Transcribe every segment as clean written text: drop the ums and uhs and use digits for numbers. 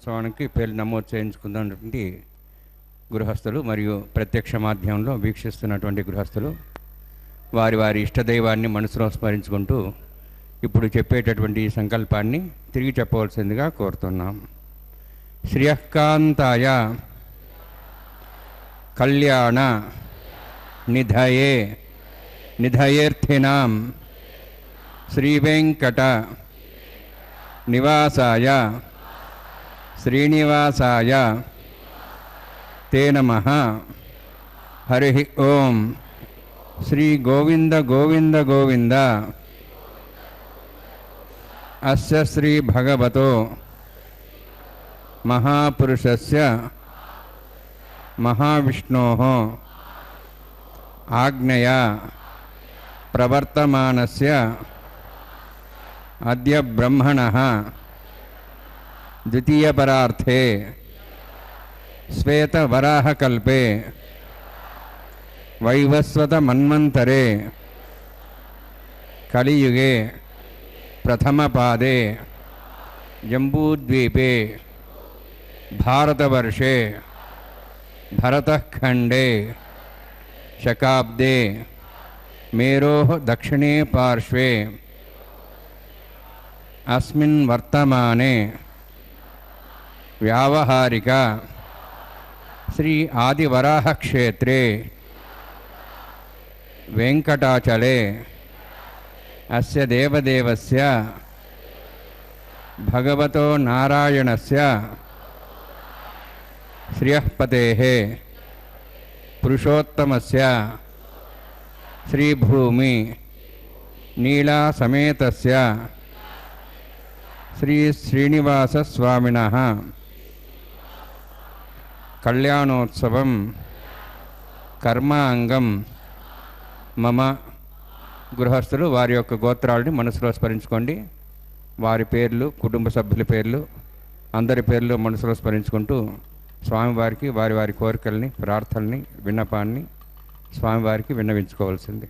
కళ్యాణోత్సవానికి పేర్లు నమోదు చేయించుకున్నటువంటి గృహస్థులు మరియు ప్రత్యక్ష మాధ్యమంలో వీక్షిస్తున్నటువంటి గృహస్థులు వారి వారి ఇష్టదైవాన్ని మనసులో స్మరించుకుంటూ ఇప్పుడు చెప్పేటటువంటి సంకల్పాన్ని తిరిగి చెప్పవలసిందిగా కోరుతున్నాం. శ్రియకాంతాయ కళ్యాణ నిధయే నిధయేర్థినాం శ్రీవేంకట నివాసాయ శ్రీనివాసాయ తే నమః. హరి ఓం. శ్రీ గోవింద గోవింద గోవింద అస్య శ్రీ భగవతో మహాపురుషస్య మహావిష్ణోః ఆజ్ఞయా ప్రవర్తమానస్య అద్య బ్రహ్మణః ద్వితీయపరార్థే శ్వేతవరాహకల్పే వైవస్వతమన్వంతరే కలియుగే ప్రథమపాదే జంబూద్వీపే భారతవర్షే భరతఖండే శకాబ్దే మేరోః దక్షిణే పార్శ్వే అస్మిన్ వర్తమానే వ్యావహారిక శ్రీ ఆదివరాహ క్షేత్రే వెంకటాచలే అస్య దేవదేవస్య భగవతో నారాయణస్య శ్రియఃపతేః పురుషోత్తమస్య శ్రీభూమి నీలా సమేతస్య శ్రీ శ్రీనివాస స్వామినః కళ్యాణోత్సవం కర్మాంగం మమ. గృహస్థులు వారి యొక్క గోత్రాలని మనసులో స్మరించుకోండి. వారి పేర్లు, కుటుంబ సభ్యుల పేర్లు, అందరి పేర్లు మనసులో స్మరించుకుంటూ స్వామివారికి వారి వారి కోరికల్ని, ప్రార్థనని, విన్నపాన్ని స్వామివారికి విన్నవించుకోవాల్సింది.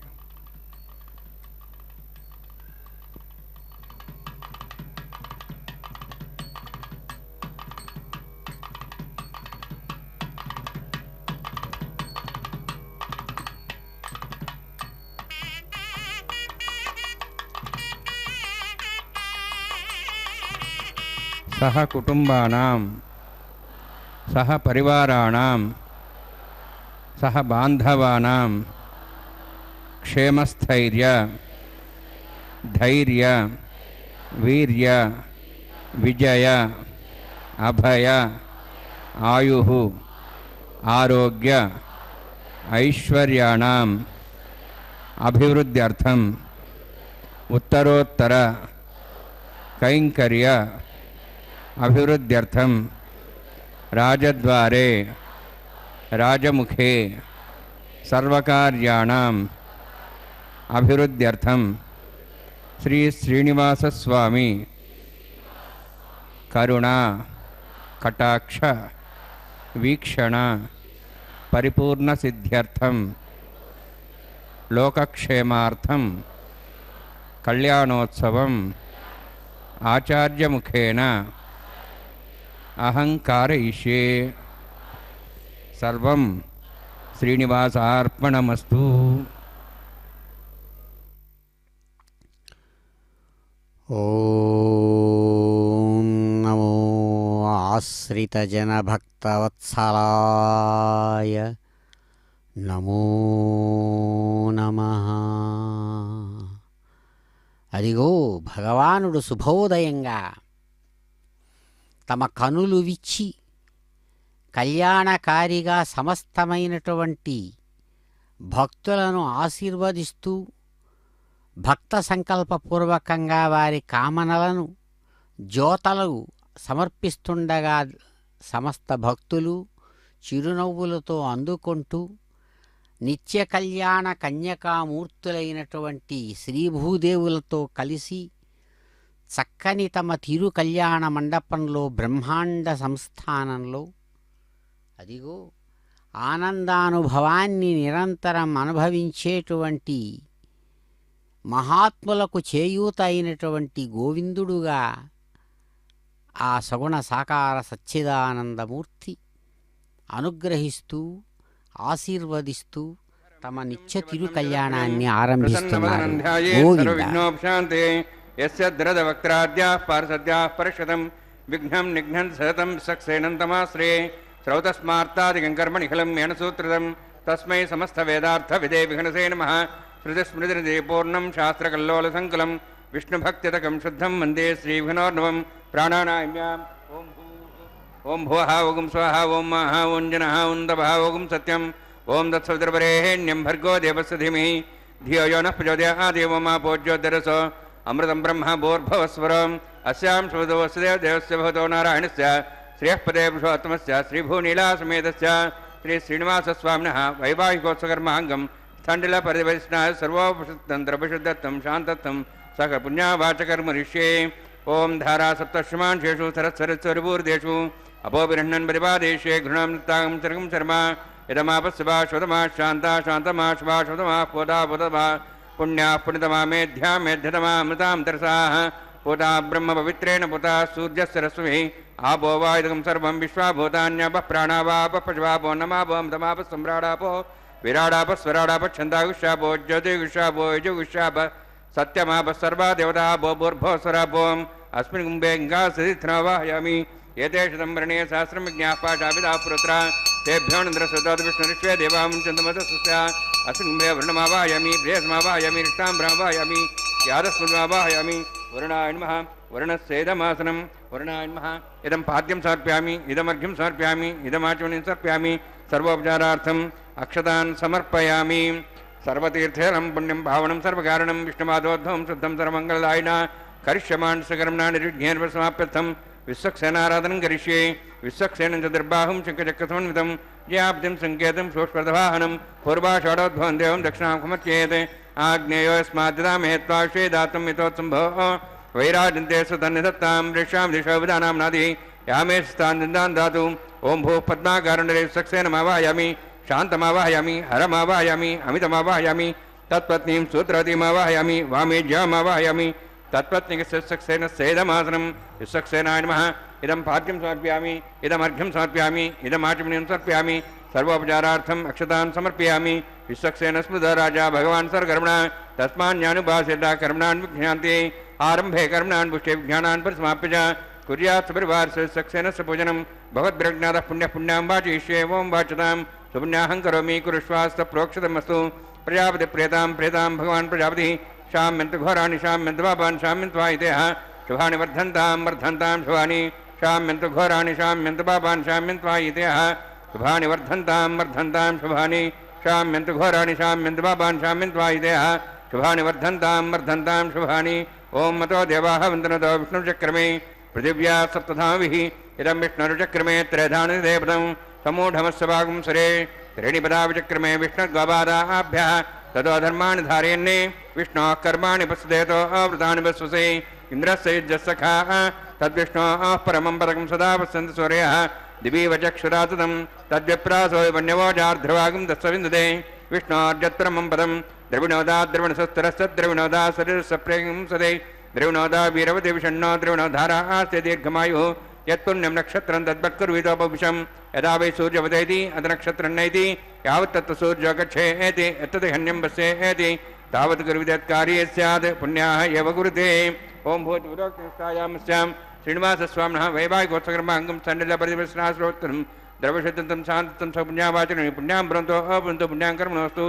సహ కుటుంబానాం సహ పరివారాణాం సహ బాంధవానాం క్షేమస్థైర్య ధైర్య వీర్య విజయ అభయ ఆయుః ఆరోగ్య ఐశ్వర్యాణాం అభివృద్ధ్యర్థం ఉత్తరోత్తర కైంకర్య అభివృద్ధ్యర్థం రాజద్వారే రాజముఖే సర్వకార్యాణాం అభివృద్ధ్యర్థం శ్రీ శ్రీనివాసస్వామి కరుణా కటాక్ష వీక్షణ పరిపూర్ణ సిద్ధ్యర్థం లోకక్షేమార్థం కళ్యాణోత్సవం ఆచార్యముఖేన అహంకారయిష్యే. సర్వం శ్రీనివాసార్పణమస్తు. ఓం నమో ఆశ్రితజనభక్తవత్సలాయ నమో నమః. అదిగో భగవానుడు శుభోదయంగా తమ కనులు విచ్చి కళ్యాణకారిగా సమస్తమైనటువంటి భక్తులను ఆశీర్వదిస్తూ భక్త సంకల్పపూర్వకంగా వారి కామనలను జ్యోతలు సమర్పిస్తుండగా సమస్త భక్తులు చిరునవ్వులతో అందుకుంటూ నిత్య కళ్యాణ కన్యకామూర్తులైనటువంటి శ్రీభూదేవులతో కలిసి చక్కని తమ తిరు కళ్యాణ మండపంలో బ్రహ్మాండ సంస్థానంలో అదిగో ఆనందానుభవాన్ని నిరంతరం అనుభవించేటువంటి మహాత్ములకు చేయూత అయినటువంటి గోవిందుడుగా ఆ సగుణ సాకార సచ్చిదానందమూర్తి అనుగ్రహిస్తూ ఆశీర్వదిస్తూ తమ నిత్య తిరు కళ్యాణాన్ని ఆరంభిస్తున్నారు. గోవింద సర్వవిఘ్నోపశాంతే యస్య ద్రదవక్త్రాద్యాః పార్షద్యాః పరిషదం విఘ్నం నిఘ్నం సతతం సక్సేనంతమాశ్రే శ్రౌతస్మార్తాదికం కర్మ నిఖిలం మేన సూత్రితం తస్మై సమస్త వేదార్థ విదే విఘ్నసే నమః శృతిస్మృతినిధి పూర్ణం శాస్త్రకల్లోల సంకులం విష్ణుభక్తితకం శుద్ధం వందే శ్రీవిఘ్నోర్ణవం ప్రాణానామ్యాం ఓం భువః ఓం స్వః ఓం మహః ఓం జనః ఓం తపః ఓం సత్యం ఓం తత్సవితుర్వరేణ్యం భర్గో దేవस्य ధీమహి ధియో యో నః ప్రచోదయాత్ దేవో మా పూజ్యోదరసో అమృతం బ్రహ్మ భూర్భువస్వరం అస్యాం శుభదో వసుదేవ దేవस्य భవతో నారాయణस्य శ్రేయఃపదే పురుషోత్తమस्य శ్రీభూనీలాసమేతस्य శ్రీ శ్రీనివాసస్వామినः వైవాహికోత్సకర్మాంగం స్థండిల పరివేశనాయ సర్వోపశుద్ధం శాంతత్వం సక పుణ్యావాచకర్మరిష్యే ఓం ధారా సప్తశ్రమాన్ శేషు సరస్వరిపూర్దేషు అపోభిరహ్ణన్ పరిపాదేశే ఘృణాం చరగం శర్మ యదమాపస్వా శోతమా శాంతా శాంతమా శుభా శోతమా పోదా పోతమా పుణ్యా పుణ్యతమా మేధ్యా మేధ్యతమా అమృతాం దర్శాః పోతా బ్రహ్మ పవిత్రేణ పోతా సూర్యస్సరస్వమి ఆపో వాయుదకం సర్వం విశ్వాభూతాన్యాప ప్రాణావాప పశువాపో నమాపో తమాప సమ్రాడాపో విరాడాప స్వరాడాప ఛందాగుష్యాపో జ్యోతిగుష్యాపో యజుగుష్యాప సత్యమాప సర్వా దేవతాపో భూర్భో స్వరాపోం అస్మిన్ కుంభే గంగాసరిత్రవాహయామి ఏతేషు సంవరణే సహస్రం విజ్ఞాపాశాపితా పురుత్ర तेभ्यो नंद्रसदाद विष्णुरिष्वे देवां चंदमतस्या अस्मिन् कुम्भे वर्णमावाहयामि प्रेयसमावाहयामि रिष्टाम्बरमावाहयामि यादस्मृतमावाहयामि वरुणाय नमः वरुणस्येदमासनं वरुणाय नमः इदं पाद्यं समर्पयामि इदमर्घ्यं समर्पयामि इदमाचमनीं समर्पयामि सर्वोपचारार्थम् अक्षतान् समर्पयामि सर्वतीर्थेरं पुण्यं भावनं सर्वकारणं विष्णुमाधोद्धवं शुद्धं सर्वमङ्गलदायिना करिष्यमान् सकर्मणा निर्विघ्नेन समाप्यर्थं विश्वक्सेनाराधनं करिष्ये विश्वक्सेनं चतुर्बाहुं शङ्खचक्रसमन्वितं जयाब्धिं सङ्केतं सूक्ष्मदवाहनं पूर्वाषाढोद्भवं देवं दक्षिणामुखमर्चयेत् आग्नेयोऽस्माद्ददामहे त्वाश्वे दातुं यतोत्सम्भोः वैराजन्ते सुतन्निधत्तां वृक्षां दिशोविधानां नादि यामे स्थान् दातु ओं भूः पद्माकारणरे विश्वक्सेनमावाहयामि शान्तमावाहयामि हरमावाहयामि अमितमावाहयामि तत्पत्नीं सूत्रवतीमावाहयामि वामेज्यामावाहयामि तत्पत्नीकसेनस्येदमासनं विश्वक्सेनाय नमः इदं पाद्यं समर्पयामि इदमर्घ्यं समर्पयामि इदमाचमनीं समर्पयामि सर्वोपचारार्थम् अक्षतान् समर्पयामि विश्वक्सेन स्मृत राजा भगवान् सर्वकर्मणा तस्मान्यानुभासेता कर्मणान् विज्ञान्ति आरम्भे कर्मणान् पुष्टे विज्ञानान् परिसमाप्य च कुर्यात् सपरिवारस्य विश्वक्सेनस्य पूजनं भगवद्विरज्ञातः पुण्यपुण्यां वाचयिष्ये ओं वाचतां सुपुण्याहं करोमि कुरुष्वास्तप्रोक्षितमस्तु प्रजापति प्रेतां प्रेतां भगवान् प्रजापतिः शाम्यन्तु घोराणि शाम्यन्तु पापान् शाम्यन्त्वायितेः शुभानि वर्धन्तां शुभानि शाम्यन्तु घोराणि शाम्यन्तु पापान् शाम्यन्त्वायितेः शुभानि वर्धन्तां शुभानि शाम्यन्तु घोराणि शाम्यन्तु पापान् शाम्यन्त्वायितेः शुभानि वर्धन्तां शुभानि ओं मतो देवाः वन्दनतो विष्णुचक्रमे पृथिव्या सप्तधाभिः इदं विष्णुचक्रमे त्रयधानि देवतं समूढमस्य वागुंसरे त्रीणिपदा विचक्रमे विष्णुर्गवादाभ्यः ततो धर्माणि धारयन्ने विष्णोः कर्माणि पश्येतो आवृतानि वस्वसे इन्द्रस्य युज्यसखाः तद्विष्णोः परमं पदकं सदा पश्यन्ति सूर्यः दिवि वचक्षुरातुतं तद्विप्रासो वन्यवोजार्ध्रवागं दस्सविन्दते विष्णोर्जत्परमं पदं द्रविणोदा द्रविणसस्तरस्य द्रविणोदा शरीरस्य प्रेयं सदे द्रविणोदा वीरवति विषण्णो द्रविणोधाराः आस्ते दीर्घमायुः यत्पुण्यं नक्षत्रं तद्वत्कुर्वीतोपविशं यदा वै सूर्यवदेति अतनक्षत्रं नैति यावत् तत्र सूर्यो गच्छेति यत्तत् हन्यं पश्येति तावत् कुर्विदत्कार्ये स्यात् पुण्याः एव कुरुते ओं भूतविरोक्तिष्ठायामस्यां श्रीनिवासस्वामिनः वैवाहिकोत्सकर्माङ्गं सण्डिलपरिवेशनाश्रोत्तरं द्रवशुद्धं शान्तं सपुण्यावाचनं पुण्यां ब्रन्तो अब्रन्तो पुण्यां कर्मणोऽस्तु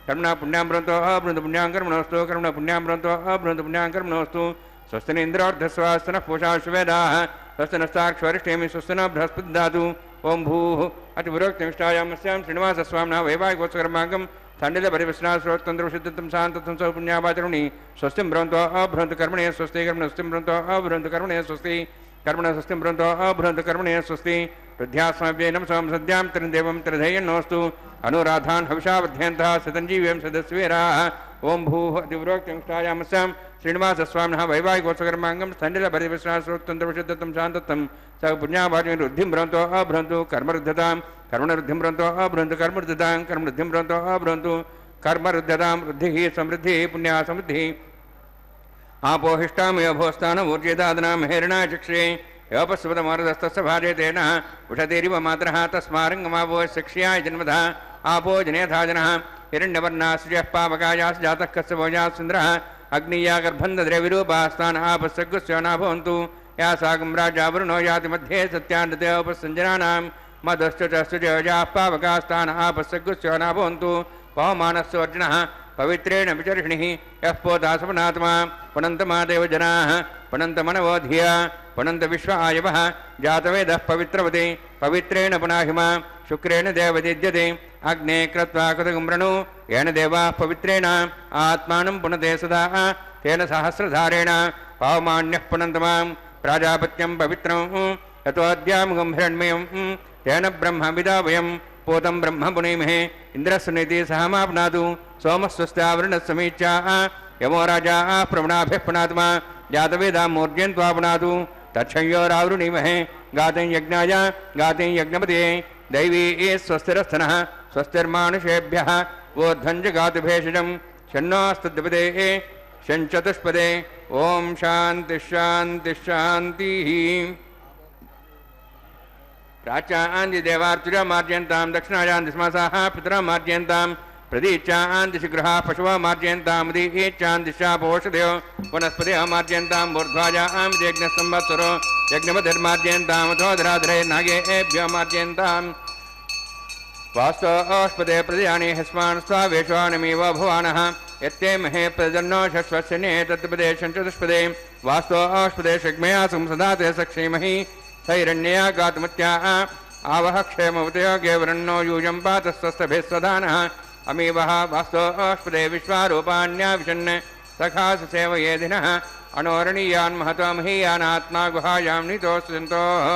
कर्मणा पुण्यां ब्रन्तो अब्रन्तो पुण्यां कर्मणोऽस्तु कर्मणा पुण्यां ब्रन्तो अब्रन्तो पुण्यां कर्मणोऽस्तु स्वस्ति इन्द्रोर्धस्वास्तनः पूषा शुवेदाः स्वस्ति नस्ताक्षरिष्ठेमि स्वस्ति न बृहस्पति दातु ओं भूः अतिविरोक्तिष्ठायामस्यां श्रीनिवासस्वामिनः वैवाहिकोत्सकर्माङ्गं सण्डिलपरिवेशनाश्रोत्तन्द्रवशुद्धं शान्तं सपुण्यावाचरुणि स्वस्तिं ब्रन्तो अभ्रन्तो कर्मणे स्वस्ति कर्मणस्तिं ब्रन्तो अभ्रन्तो कर्मणे स्वस्ति कर्मणस्तिं ब्रन्तो अभ्रन्तो कर्मणे स्वस्ति वृद्ध्यास्माभ्ये नमसां सद्यां त्रिदेवं त्रिधेयन्नोऽस्तु अनुराधान् हविषावध्यन्तः सतञ्जीव्यं सदस्वेराः ओं भूः अतिविरोक्तिष्ठायामस्यां श्रीनिवासस्वामिनः वैवाहिकोत्सकर्माङ्गं सण्डिलपरिवेशनाश्रोत्तन्द्रवशुद्धं शान्तत्वं स पुण्यावाचनं वृद्धिं ब्रन्तो अभ्रन्तो कर्मरुद्धतां कर्मणवृद्धिं ब्रन्तो अभ्रन्तो कर्मरुद्धतां कर्मवृद्धिं ब्रन्तो अभ्रन्तो कर्मरुद्धतां वृद्धिः समृद्धिः पुण्या समृद्धिः आपोहिष्टामयो भोस्तान ऊर्जेदादनां हेरणाचक्षे योपस्वतमोरदस्तस्य भार्यतेन उषतिरिव मातरः तस्मारङ्गमावो शिक्ष्याय जन्मतः आपो जनेथा जनः हिरण्यवर्णाश्रियः पावकायास् जातः कस्य भोजास्सुन्दरः अग्निया गर्भन्धद्रे विरूपास्तान् आपस्सग्गुस्यो न भवन्तु या साकं राजा वरुणो याति मध्ये सत्यानृते उपसञ्जनानां मदश्च च पावकास्तान् आपस्सग्गुस्यो न भवन्तु पवमानस्सोर्जिनः पवित्रेण विचर्षिणिः यः पोता सपनात्मा पुनन्तमादेव जनाः पुनन्तमनवो धिया पुनन्त विश्व आयवः जातवेदः पवित्रवते पवित्रेण पुनाहिमा शुक्रेण देवदिद्यते अग्ने कृत्वा कृतगुम्रणु येन देवाः पवित्रेण आत्मानं पुनते सदा तेन सहस्रधारेण पावमान्यः पुनन्तमां प्राजापत्यं पवित्रं यतोऽद्यां गम्भीरण्मयं तेन ब्रह्म विदा वयं पोतं ब्रह्म पुनीमहे इन्द्रस्सुनीति सहमाप्नातु सोमस्वस्त्यावृणस्समीच्या यमो राजा प्रवणाभिः पुनात्मा जातवेदां मूर्जयन्त्वा पुनातु तच्छयोरावृणीमहे गातं यज्ञाय गातं यज्ञपते दैवी स्वस्तिरस्थनः स्वस्तिर्मानुषेभ्यः वोद्धं च गातुभेषजं शन्नोऽस्तद्विपदे शञ्चतुष्पदे ॐ शान्तिः शान्तिः शान्तिः प्राच्यान्ति देवार्चुजा मार्जयन्तां दक्षिणायान्ति स्मसाः पितरं मार्जयन्तां प्रदीच्यान्ति शिग्रहाः पशवः मार्जयन्तां दीच्यान्ति शापोषधयो वनस्पतयः मार्जयन्तां ऊर्ध्वाजां यज्ञसंवत्सरो यज्ञपतिर्मार्जयन्तामथोदराधरे नागेभ्यो मार्जयन्तां वास्तोष्पदे प्रदयानि हस्मान् स्वावेश्वानमेव भवानः यत्ते महे प्रजन्नो शश्वस्यने तत्पदे शञ्चतुष्पदे वास्तोष्पदे शग्मयासं सदा ते सक्षेमहि सैरण्यया गातुमत्या आवह क्षेमवतयोगे वरन्नो यूयं पातस्वस्थभिः स्वधानः अमीवः वास्तोष्पदे विश्वारूपाण्याविशन् सखास सेवयेधिनः अणोरणीयान् महतो महीयानात्मा गुहायां नीतोऽस्यन्तोः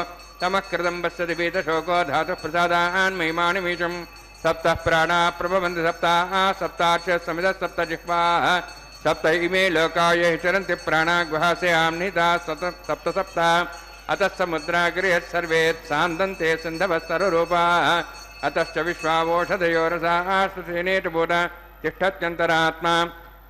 तमः कृतं पश्यति पीतशोको धातुः प्रसादान् महिमानिमीशं सप्तः प्राणाः प्रभवन्ति सप्ताः सप्तार्च समितः सप्त जिह्वाः सप्त इमे लोकाय चरन्ति प्राणाः गुहास्यां नीताः सप्त सप्ता अतः समुद्राग्रे सर्वे सान्दन्ते सिन्धवः सर्वरूपाः अतश्च विश्वावोषधयो रसाः सुसेनेटबोध तिष्ठत्यन्तरात्मा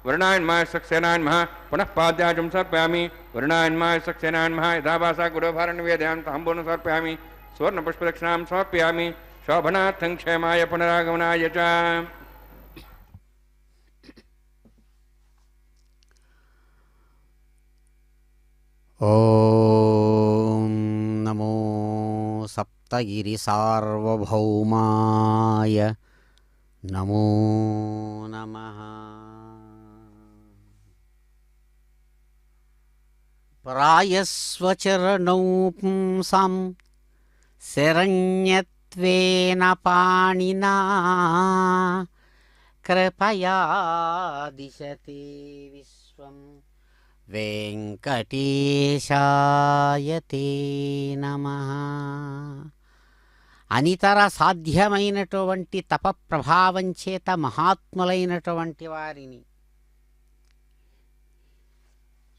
वरुणायन्माय सक्सेनायन्मः पुनः पाद्याजं समर्पयामि वरुणायन्माय सक्सेनायन्मः यथा भासा गुरुभारनिवेदयां ताम्बूलं समर्पयामि सुवर्णपुष्पदक्षिणां समर्पयामि शोभनार्थं क्षेमाय पुनरागमनाय च ॐ नमो सप्तगिरिसार्वभौमाय नमो नमः। प्रायस्वचरणौ पुंसां शरण्यत्वेन पाणिना कृपया दिशते विश्वं वेङ्कटेशाय ते నమః. అనితర సాధ్యమైనటువంటి తప ప్రభావం చేత మహాత్ములైనటువంటి వారిని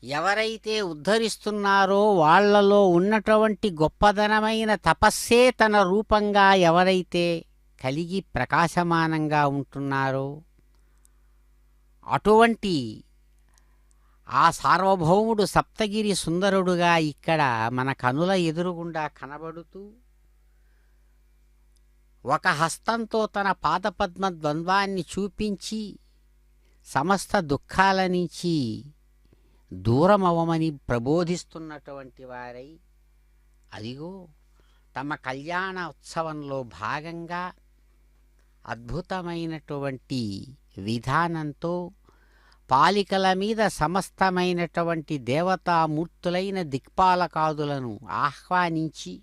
ఎవరైతే ఉద్ధరిస్తున్నారో వాళ్లలో ఉన్నటువంటి గొప్పదనమైన తపస్సే తన రూపంగా ఎవరైతే కలిగి ప్రకాశమానంగా ఉంటున్నారో అటువంటి ఆ సార్వభౌముడు సప్తగిరి సుందరుడుగా ఇక్కడ మన కనుల ఎదురుగుండా కనబడుతూ ఒక హస్తంతో తన పాదపద్మ ద్వంద్వాన్ని చూపించి సమస్త దుఃఖాల నుంచి దూరమవమని ప్రబోధిస్తున్నటువంటి వారై అదిగో తమ కళ్యాణ ఉత్సవంలో భాగంగా అద్భుతమైనటువంటి విధానంతో పాలికల మీద సమస్తమైనటువంటి దేవతామూర్తులైన దిక్పాలకాదులను ఆహ్వానించి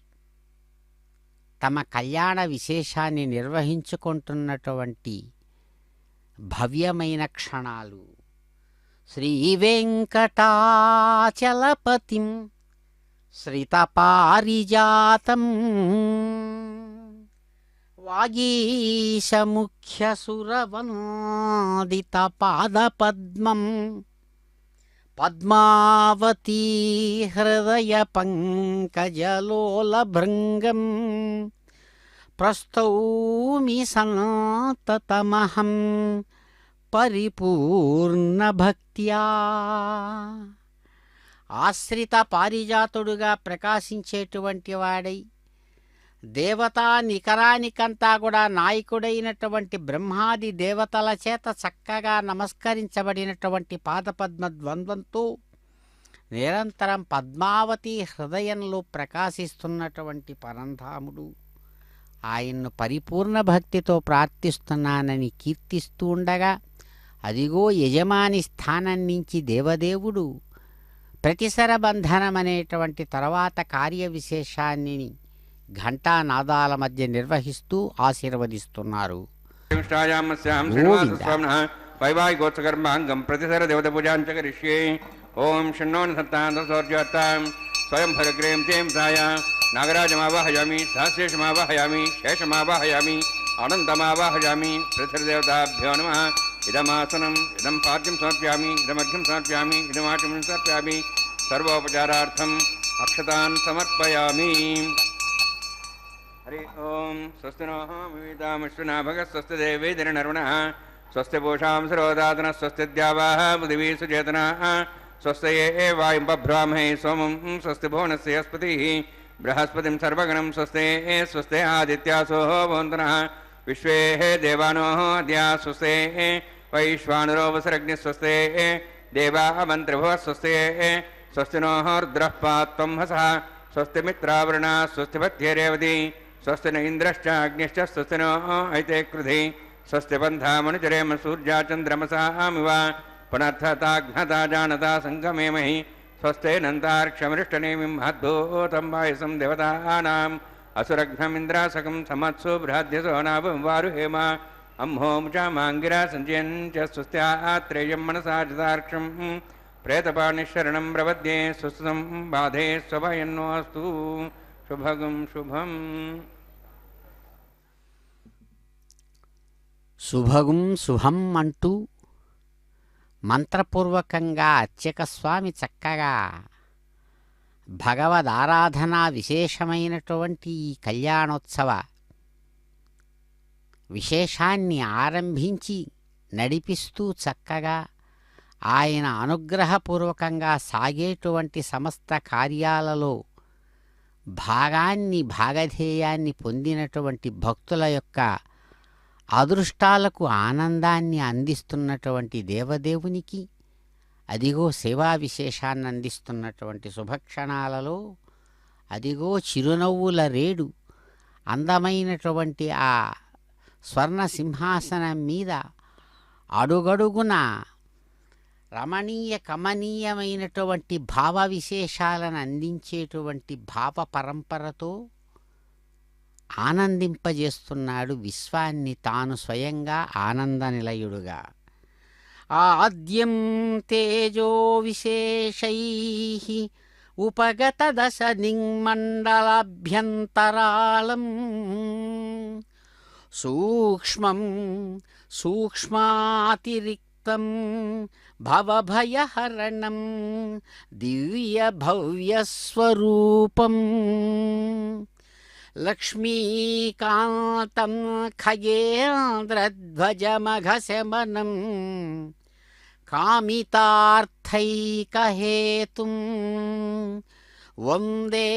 తమ కళ్యాణ విశేషాన్ని నిర్వహించుకుంటున్నటువంటి భవ్యమైన క్షణాలు. శ్రీ వెంకటాచలపతిం శ్రితపారిజాతం వాగీశముఖ్యసురవందితపాదపద్మం పద్మావతీ హృదయ పంకజలోలభృంగం ప్రస్తౌమి సంతతమహం పరిపూర్ణభక్త్యా. ఆశ్రిత పారిజాతుడుగా ప్రకాశించేటువంటి వాడై దేవతా నికరానికంతా కూడా నాయకుడైనటువంటి బ్రహ్మాది దేవతల చేత చక్కగా నమస్కరించబడినటువంటి పాదపద్మ ద్వంద్వంతో నిరంతరం పద్మావతి హృదయంలో ప్రకాశిస్తున్నటువంటి పరంధాముడు ఆయన్ను పరిపూర్ణ భక్తితో ప్రార్థిస్తున్నానని కీర్తిస్తూ ఉండగా అదిగో యజమాని స్థానం నుంచి దేవదేవుడు ప్రతిసర బంధనం అనేటువంటి తర్వాత కార్యవిశేషాన్ని ఘంటానాదాల మధ్య నిర్వహిస్తూ ఆశీర్వదిస్తున్నారు. వైవాహికోత్సకర్మాంగం ప్రతిసర దేవత పూజాంచ కరిష్యే. ఓం షణ్ణోన్ సత్తాం స్వయం భరగ్రేం తేం సాయ నాగరాజమావాహయామి సహశేషమావాహయామి శేషమావాహయామి అనంతమావాహయామి ప్రతిదేవతాభ్యో నమ. ఇదమాసనం ఇదం పాద్యం సమర్ప్యామి ఇదమర్ఘ్యం సమర్ప్యామి ఇదమాచమనం సమర్ప్యామి సర్వోపచారార్థం అక్షతాన్ సమర్పయామి. హరి ఓం. స్వస్తి నో వివిధామశ్వనాభగ స్వస్తి దేవేదిర్నర్వణ స్వస్తి పూషాం సరోదాతన స్వస్తి ద్యావాః పృథివీ సుచేతన స్వస్తయే వాయుం బభ్రామహే సోమం స్వస్తి భువనస్య యస్పతిః బృహస్పతిం సర్వగణం స్వస్తే స్వస్తే ఆదిత్యాసో భవంతునః విశ్వే దేవానో అద్యా స్వస్తే వైశ్వానరో వసరగ్నిః స్వస్తే దేవా మంత్రిభువః స్వస్తే స్వస్తి నో రుద్రః పాత్వం హసః స్వస్తి మిత్రావరుణా స్వస్తి పత్యేరేవతి స్వస్తి న ఇంద్రశ్చ అగ్నిశ్చ స్వస్తి నో ఐతే కృధి స్వస్తి బంధామనుచరేమ సూర్యా చంద్రమసామివ పునర్థతాఘ్నతా జానతా సంగమేమహి స్వస్తేనంతార్క్షమరిష్టనేమిం మహద్భూతం వాయుసం దేవతానాం అసురఘ్నమింద్రాసకం సమత్సు బృహద్యసో నాభం వారుహేమ అంహోముచామాంగిరా సంజయంచ స్వస్త్యాత్రేయం మనసా జతార్క్షం ప్రేతపాణిశరణం ప్రపద్యే స్వస్తం బాధే స్వభయన్నోస్తు శుభగం శుభం. శుభగుం శుభం అంటూ మంత్రపూర్వకంగా అర్చక స్వామి చక్కగా భగవదారాధనా విశేషమైనటువంటి ఈ కళ్యాణోత్సవ విశేషాన్ని ఆరంభించి నడిపిస్తూ చక్కగా ఆయన అనుగ్రహపూర్వకంగా సాగేటువంటి సమస్త కార్యాలలో భాగధేయాన్ని పొందినటువంటి భక్తుల యొక్క అదృష్టాలకు ఆనందాన్ని అందిస్తున్నటువంటి దేవదేవునికి అదిగో సేవా విశేషాన్ని అందిస్తున్నటువంటి శుభక్షణాలలో అదిగో చిరునవ్వుల రేడు అందమైనటువంటి ఆ స్వర్ణ సింహాసనం మీద అడుగడుగున రమణీయ కమనీయమైనటువంటి భావ విశేషాలను అందించేటువంటి భావ పరంపరతో ఆనందింపజేస్తున్నాడు విశ్వాన్ని తాను స్వయంగా ఆనంద నిలయుడుగా. ఆద్యం తేజో విశేషైః ఉపగత దశ దింమండలాభ్యంతరాళం సూక్ష్మం సూక్ష్మాతిరిక్తం భవభయహరణం దివ్యభవ్యస్వరూపం లక్ష్మీకాంతం ఖగేంద్రధ్వజమఘశమనం కామితార్థైకహేతుం వందే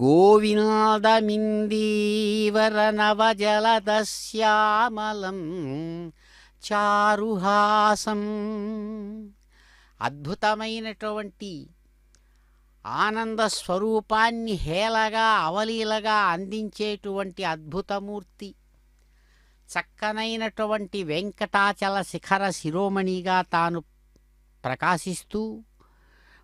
గోవిందమిందీవరనవజలదశ్యామలం చారుహాసం. అద్భుతమైనటువంటి ఆనంద స్వరూపాన్ని హేళగా అవలీలగా అందించేటువంటి అద్భుతమూర్తి, చక్కనైనటువంటి వెంకటాచల శిఖర శిరోమణిగా తాను ప్రకాశిస్తూ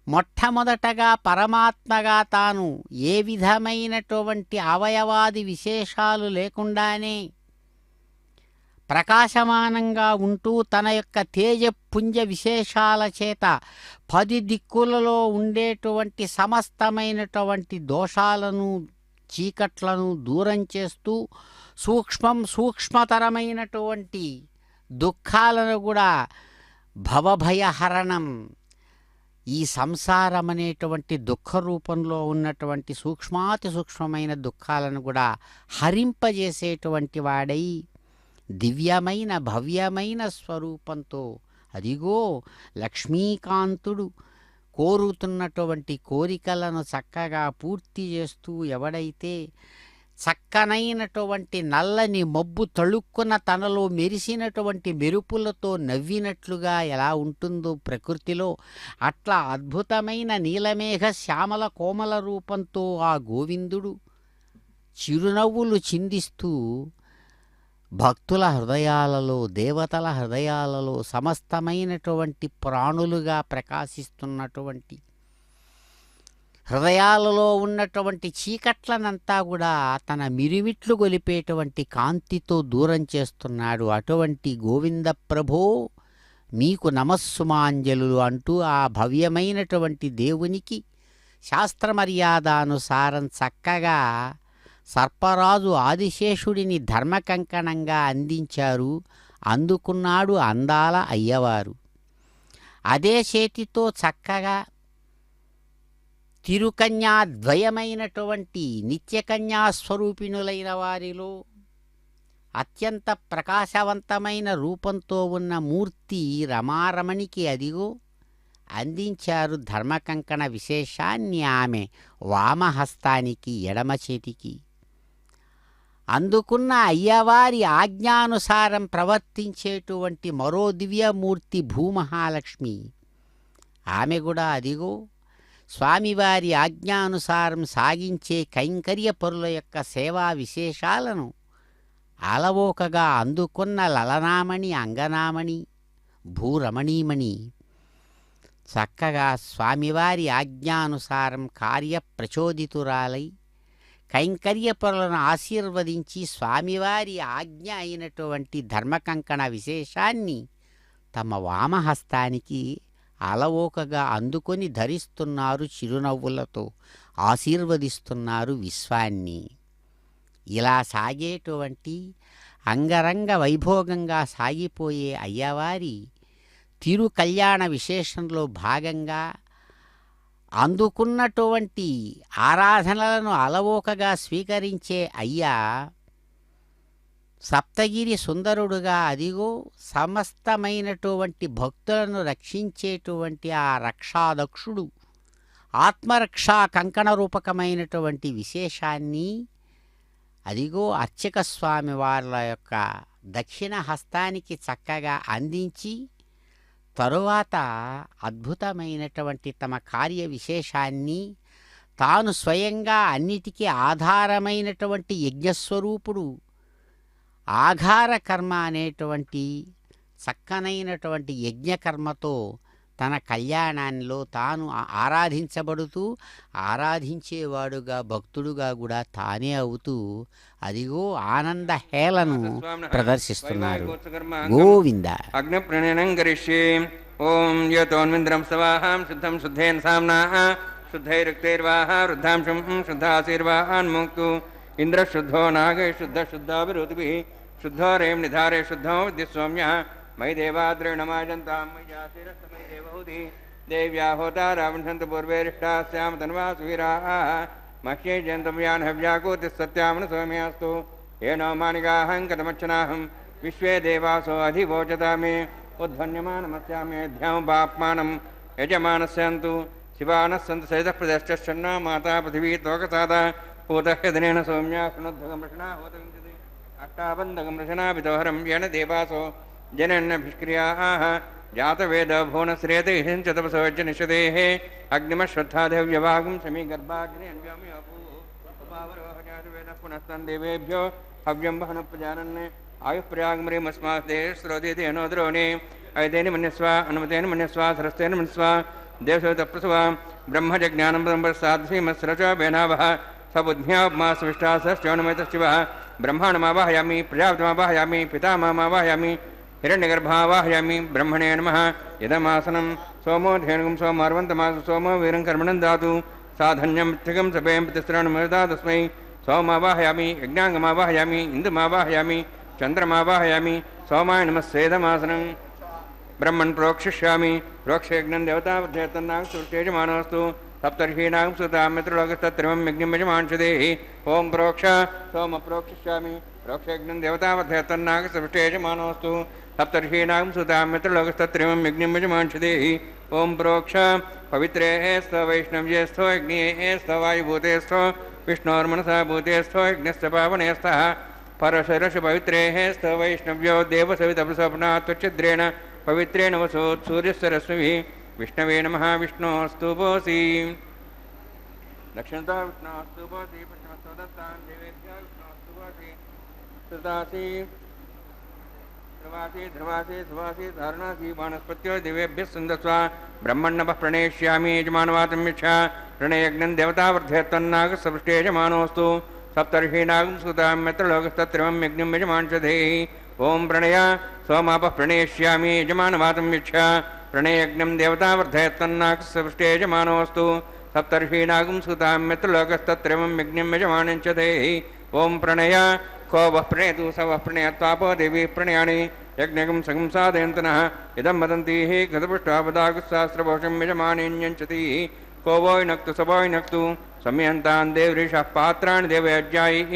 మొట్టమొదటగా పరమాత్మగా తాను ఏ విధమైనటువంటి అవయవాది విశేషాలు లేకుండానే ప్రకాశమానంగా ఉంటూ తన యొక్క తేజపుంజ విశేషాల చేత 10 దిక్కులలో ఉండేటువంటి సమస్తమైనటువంటి దోషాలను చీకట్లను దూరం చేస్తూ సూక్ష్మతరమైనటువంటి దుఃఖాలను కూడా భవభయహరణం, ఈ సంసారం అనేటువంటి దుఃఖ రూపంలో ఉన్నటువంటి సూక్ష్మాతి సూక్ష్మమైన దుఃఖాలను కూడా హరింపజేసేటువంటి వాడై దివ్యమైన భవ్యమైన స్వరూపంతో అదిగో లక్ష్మీకాంతుడు కోరుతున్నటువంటి కోరికలను చక్కగా పూర్తి చేస్తూ ఎవడైతే చక్కనైనటువంటి నల్లని మబ్బు తళుక్కున తనలో మెరిసినటువంటి మెరుపులతో నవ్వినట్లుగా ఎలా ఉంటుందో ప్రకృతిలో, అట్లా అద్భుతమైన నీలమేఘ శ్యామల కోమల రూపంతో ఆ గోవిందుడు చిరునవ్వులు చిందిస్తూ భక్తుల హృదయాలలో, దేవతల హృదయాలలో సమస్తమైనటువంటి ప్రాణులుగా ప్రకాశిస్తున్నటువంటి హృదయాలలో ఉన్నటువంటి చీకట్లనంతా కూడా తన మిరిమిట్లు గొలిపేటువంటి కాంతితో దూరం చేస్తున్నాడు. అటువంటి గోవింద ప్రభో మీకు నమస్సుమాంజలులు అంటూ ఆ భవ్యమైనటువంటి దేవునికి శాస్త్రమర్యాదానుసారం చక్కగా సర్పరాజు ఆదిశేషుడిని ధర్మకంకణంగా అందించారు. అందుకున్నాడు అందాల అయ్యవారు. అదే చేతితో చక్కగా తిరుకన్యాద్వయమైనటువంటి నిత్యకన్యాస్వరూపిణులైన వారిలో అత్యంత ప్రకాశవంతమైన రూపంతో ఉన్న మూర్తి రమారమణికి అదిగో అందించారు ధర్మకంకణ విశేషాన్ని ఆమె వామహస్తానికి, ఎడమ చేతికి. అందుకున్న అయ్యవారి ఆజ్ఞానుసారం ప్రవర్తించేటువంటి మరో దివ్యమూర్తి భూమహాలక్ష్మి. ఆమె కూడా అదిగో స్వామివారి ఆజ్ఞానుసారం సాగించే కైంకర్య పరుల యొక్క సేవా విశేషాలను అలవోకగా అందుకున్న లలనామణి, అంగనామణి, భూరమణీమణి చక్కగా స్వామివారి ఆజ్ఞానుసారం కార్యప్రచోదితురాలై కైంకర్యపరులను ఆశీర్వదించి స్వామివారి ఆజ్ఞ అయినటువంటి ధర్మకంకణ విశేషాన్ని తమ వామహస్తానికి అలవోకగా అందుకొని ధరిస్తున్నారు. చిరునవ్వులతో ఆశీర్వదిస్తున్నారు విశ్వాన్ని. ఇలా సాగేటువంటి అంగరంగ వైభోగంగా సాగిపోయే అయ్యవారి తిరు కళ్యాణ విశేషంలో భాగంగా అందుకున్నటువంటి ఆరాధనలను అలవోకగా స్వీకరించే అయ్యా సప్తగిరి సుందరుడుగా అదిగో సమస్తమైనటువంటి భక్తులను రక్షించేటువంటి ఆ రక్షాదక్షుడు ఆత్మరక్షా కంకణ రూపకమైనటువంటి విశేషాన్ని అదిగో అర్చక స్వామి వారి యొక్క దక్షిణ హస్తానికి చక్కగా అందించి తరువాత అద్భుతమైనటువంటి తమ కార్య విశేషాన్ని తాను స్వయంగా అన్నిటికీ ఆధారమైనటువంటి యజ్ఞస్వరూపుడు ఆఘార కర్మ అనేటువంటి చక్కనైనటువంటి యజ్ఞకర్మతో తన కళ్యాణాల్లో తాను ఆరాధించబడుతూ ఆరాధించేవాడుగా భక్తుడుగా కూడా తానే అవుతూ అదిగో ఆనంద హేళను ప్రదర్శిస్తున్నారు. గోవింద అగ్ని ప్రణయనం కరిష్యే. ఓం యోతోన్మింద్రం సవాహం శుద్ధం శుద్ధేన సామ్నా శుద్ధైరుక్తైర్వాహ వృద్ధాంశం శుద్ధాశీర్వాన్ముక్తు ఇంద్ర శుద్ధో నాగై శుద్ధ శుద్ధాభిరుతిభిః శుద్ధో రేం నిధారే శుద్ధో విద్యుస్వామ్య మయి దేవాద్రేణమాజంతాం మయ్యాశిరస్తమై దేవహూతి దేవ్యా హోతారావృంశంతు పూర్వేరిష్టాస్యాం తన్వా సువీరాः మహ్యై జంతవ్యాన్ హవ్యాకూతి సత్యామను సౌమ్యాస్తు ఏనో మానిగాహం కథమచ్చనాహం విశ్వే దేవాసో అధివోచతామే ఉద్ధ్వన్యమానమస్యామేధ్యాం బాప్మానం యజమానస్యంతు శివానः సంతు సైతః ప్రదశ్చన్నా మాతా పృథివీ తోకసాదా పూతహ్యదినేన సౌమ్యా శృణుద్ధగం రషణా హోతవింశతి అష్టాబంధగం రషణా విదోహరం येन దేవాసో జనన్యభిష్క్రియాः జాతవేద భువనశ్రేతే హించ తపసోజ్య నిషదేః అగ్నిమశ్వత్థాదేవ్యవాగం సమీ గర్భాగ్ని అన్వ్యామి అపూపావరోహజాతవేదః పునస్తం దేవేభ్యో హవ్యం వహన ప్రజానన్ ఆయుఃప్రయాగమరీమస్మాస్తే శ్రోదేతి అనోద్రోణి ఐదేని మన్యస్వ అనుమతేన మన్యస్వ సరస్తేన మన్యస్వ దేవసవిత ప్రసవ బ్రహ్మజ్ఞానం బ్రహ్మసాధ్వీమస్రచ వేనావః సబుద్ధ్యామాసవిష్టాశ్చోనమేత శివ బ్రహ్మాణమావాహయామి ప్రజాపతిమావాహయామి పితామహమావాహయామి హిరణ్యగర్భావాహయామి బ్రహ్మణే నమః ఇదమాసనం సోమో ధేనుగం సోమార్వంతమాసు సోమో వీరం కర్మణం దాతు సాధన్యం మిథ్యకం సభయం ప్రతిస్త్రాణమృదా తస్మై సోమావాహయామి యజ్ఞాంగమావాహయామి ఇందుమావాహయామి చంద్రమావాహయామి సోమాయ నమస్సేదమాసనం బ్రహ్మణ్ ప్రోక్షిష్యామి ప్రోక్షయజ్ఞం దేవతాధ్యేతన్నాం సుష్టేజమానోస్తు సప్తర్షీణాం సుతామిత్రలోకస్తత్రిమం యజ్ఞం యజమాంసదేః ఓం ప్రోక్ష సోమ ప్రోక్షిష్యామి प्रोक्षयज्ञं देवतावधे तन्नागसविष्टेजमानोऽस्तु सप्तर्षीणां सुतां मित्रलोकस्तत्रिमं यज्ञं यजमांशदेहि ओं प्रोक्ष पवित्रेऽस्तो वैष्णव्येऽस्तो यज्ञेऽस्तो वायुभूतेऽस्तो विष्णोर्मनसा भूतेऽस्तो यज्ञस्य पावनेऽस्तः परशरश पवित्रेऽस्तो वैष्णव्यो देवसवितपसपना त्वच्छिद्रेण पवित्रेण वसोत् सूर्यस्य रश्मिभिः विष्णवे नमः विष्णोऽस्तु पोसि दक्षिणतः विष्णोऽस्तु पोसि पश्चिमतो दत्तां देवेभ्यः विष्णोऽस्तु पोसि सुदासी ध्रुवासी सुवासी धारणासी वानस्पत्यो दिवेभ्यः सुन्दस्वा ब्रह्मण्णपः प्रणेष्यामि यजमानवातं यच्छा प्रणयज्ञं देवतावर्धयत्तन्नागसपृष्टे यजमानोऽस्तु सप्तर्षीणागं सुतां मित्रलोकस्तत्रिमं यज्ञं यजमांशधेहि ओं प्रणय सोमापः प्रणेष्यामि यजमानवातं यच्छा प्रणयज्ञं देवतावर्धयत्तन्नागसपृष्टे यजमानोऽस्तु सप्तर्षीणागं सुतां मित्रलोकस्तत्रिमं यज्ञं यजमानञ्चधेहि ओं प्रणय को वः प्रणेतु स वः प्रणयत्वापो देवी प्रणयाणि यज्ञकं सगं साधयन्तनः इदं वदन्ति हि गतपुष्टापदागुस्सास्त्रभोषं यजमानेऽन्यञ्चति को वो विनक्तु स वो विनक्तु सम्यन्तान् देवऋषः पात्राणि देवयज्ञायैः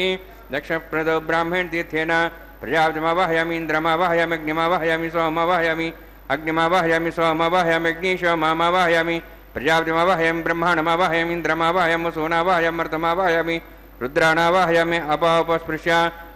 दक्षप्रदो ब्राह्मण तीर्थेन प्रजापतिमावाहयामि इन्द्रमावाहयामि अग्निमावाहयामि सोममावाहयामि अग्निमावाहयामि सोममावाहयामि अग्निशोमामावाहयामि प्रजापतिमावाहयामि ब्रह्माणमावाहयामि इन्द्रमावाहयामि वसूनावाहयामि मर्तमावाहयामि रुद्राणावाहयामि अपापस्पृश्य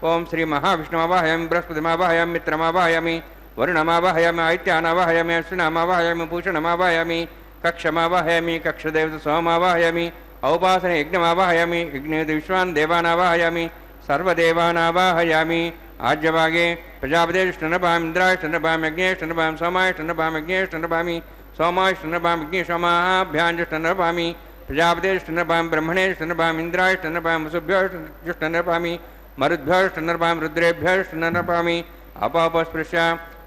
ओं श्री महाविष्णुमावाहयामि बृहस्पतिमावाहयामि मित्रमावाहयामि वरुणमावाहयामि आदित्यानावाहयामि अश्विनामावाहयामि भूषणमावाहयामि कक्षमावाहयामि कक्षदेवतसोमावाहयामि औपासने यज्ञमावाहयामि यज्ञेति विश्वान् देवानावाहयामि सर्वदेवानावाहयामि आज्यभागे प्रजापतेष्टनभामि इन्द्राष्टनभामि यज्ञेष्टनभामि सोमाष्टनभामि यज्ञेष्टनभामि सोमाष्टनभामि यज्ञेशोमाभ्याञ्जष्टनभामि प्रजापतेष्टनभामि ब्रह्मणेष्टनभामि इन्द्राष्टनभामि वसुभ्योष्टनभामि मरुद्भ्योष्टनभामि रुद्रेभ्योष्टनभामि अपापस्पृश्य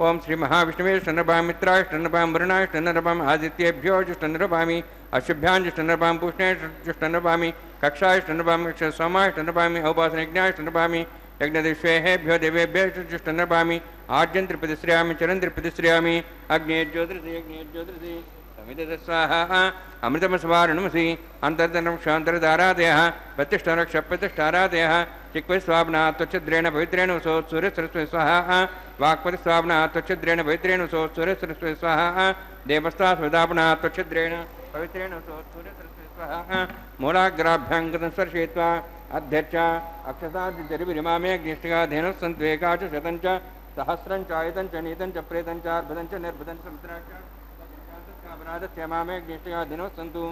ओं श्री महाविष्णुवेष्टनभामि मित्राष्टनभामि वरुणाष्टनभामि आदित्येभ्योष्टनभामि अशुभ्याञ्जष्टनभामि पुष्णेष्टनभामि कक्षाष्टनभामि सोमाष्टनभामि औपासनयज्ञाष्टनभामि यज्ञदिश्वेभ्यो देवेभ्योष्टनभामि आज्यं त्रिपतिश्रयामि चरन् त्रिपतिश्रयामि अग्ने ज्योतिषि स्वाहा अमृतमस्वारणमसि अंतर्धनं क्षान्तरदारादयः प्रतिष्ठारक्षप्रतिष्ठारादयः चिक्वस्वाब्ना त्वच्छिद्रेण पवित्रेण वसोत् सूर्यसरस्वती स्वाहा वाक्पतिस्वाब्ना त्वच्छिद्रेण पवित्रेण वसोत् सूर्यसरस्वती स्वाहा देवस्तास्वदापना त्वच्छिद्रेण पवित्रेण वसोत् सूर्यसरस्वती स्वाहा मूलाग्राभ्यां गतं स्पर्शयित्वा अध्यक्ष अक्षतादिजरिभिरिमामेऽग्निष्टिकाधेनुः सन्त्वेका च शतं च सहस्रं च आयतं च नीतं च प्रेतं च अर्भतं च निर्भतं च रुद्राक्ष अपराधस्य मामेऽग्निष्टिकाधेनुः सन्तु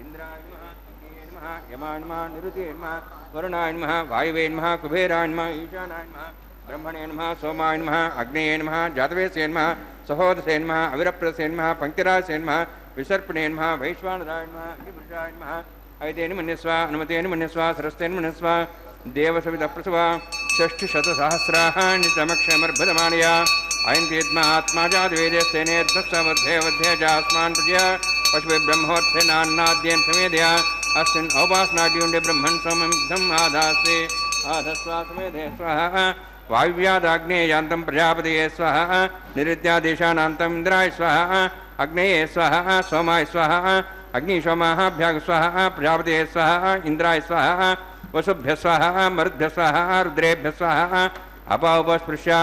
इन्द्राय नमः अग्नये नमः यमाय नमः निरुते नमः वरुणाय नमः वायवे नमः कुबेराय नमः ईशानाय नमः ब्रह्मणे नमः सोमाय नमः अग्नये नमः जातवेसे नमः सहोदसे नमः अविरप्रसे नमः पंक्तिरासे नमः विसर्पणे नमः वैश्वानराय नमः अग्निपुरुषाय नमः ऐतेन मन्यस्वा अनुमतेन मन्यस्वा सरस्तेन मन्यस्वा देवसवितप्रसवा षष्ठिशतसहस्राणि तमक्षमर्भदमानया अयन्तीत्मात्मा जातवेदस्तेनेद्भक्सवध्ये वध्ये जास्मान् प्रजया पशुभिर्ब्रह्मोत्थेनान्नाद्येन समेधया अस्मिन् औपासनाड्युण्डे ब्रह्मन् सोममिद्धम् आधास्ते आधस्वा समेधे स्वाहा वायुव्यादाग्नेयान्तं प्रजापतये स्वाहा निरुद्यादेशानान्तम् इन्द्राय स्वाहा अग्नेये स्वाहा सोमाय स्वाहा अग्निशोमाभ्याग स्वाहा प्रजापतये स्वाहा इंद्राय स्वाहा वसुभ्य स्वाहा मरुद्भ्य स्वाहा रुद्रेभ्य स्वाहा अपापस्पृश्य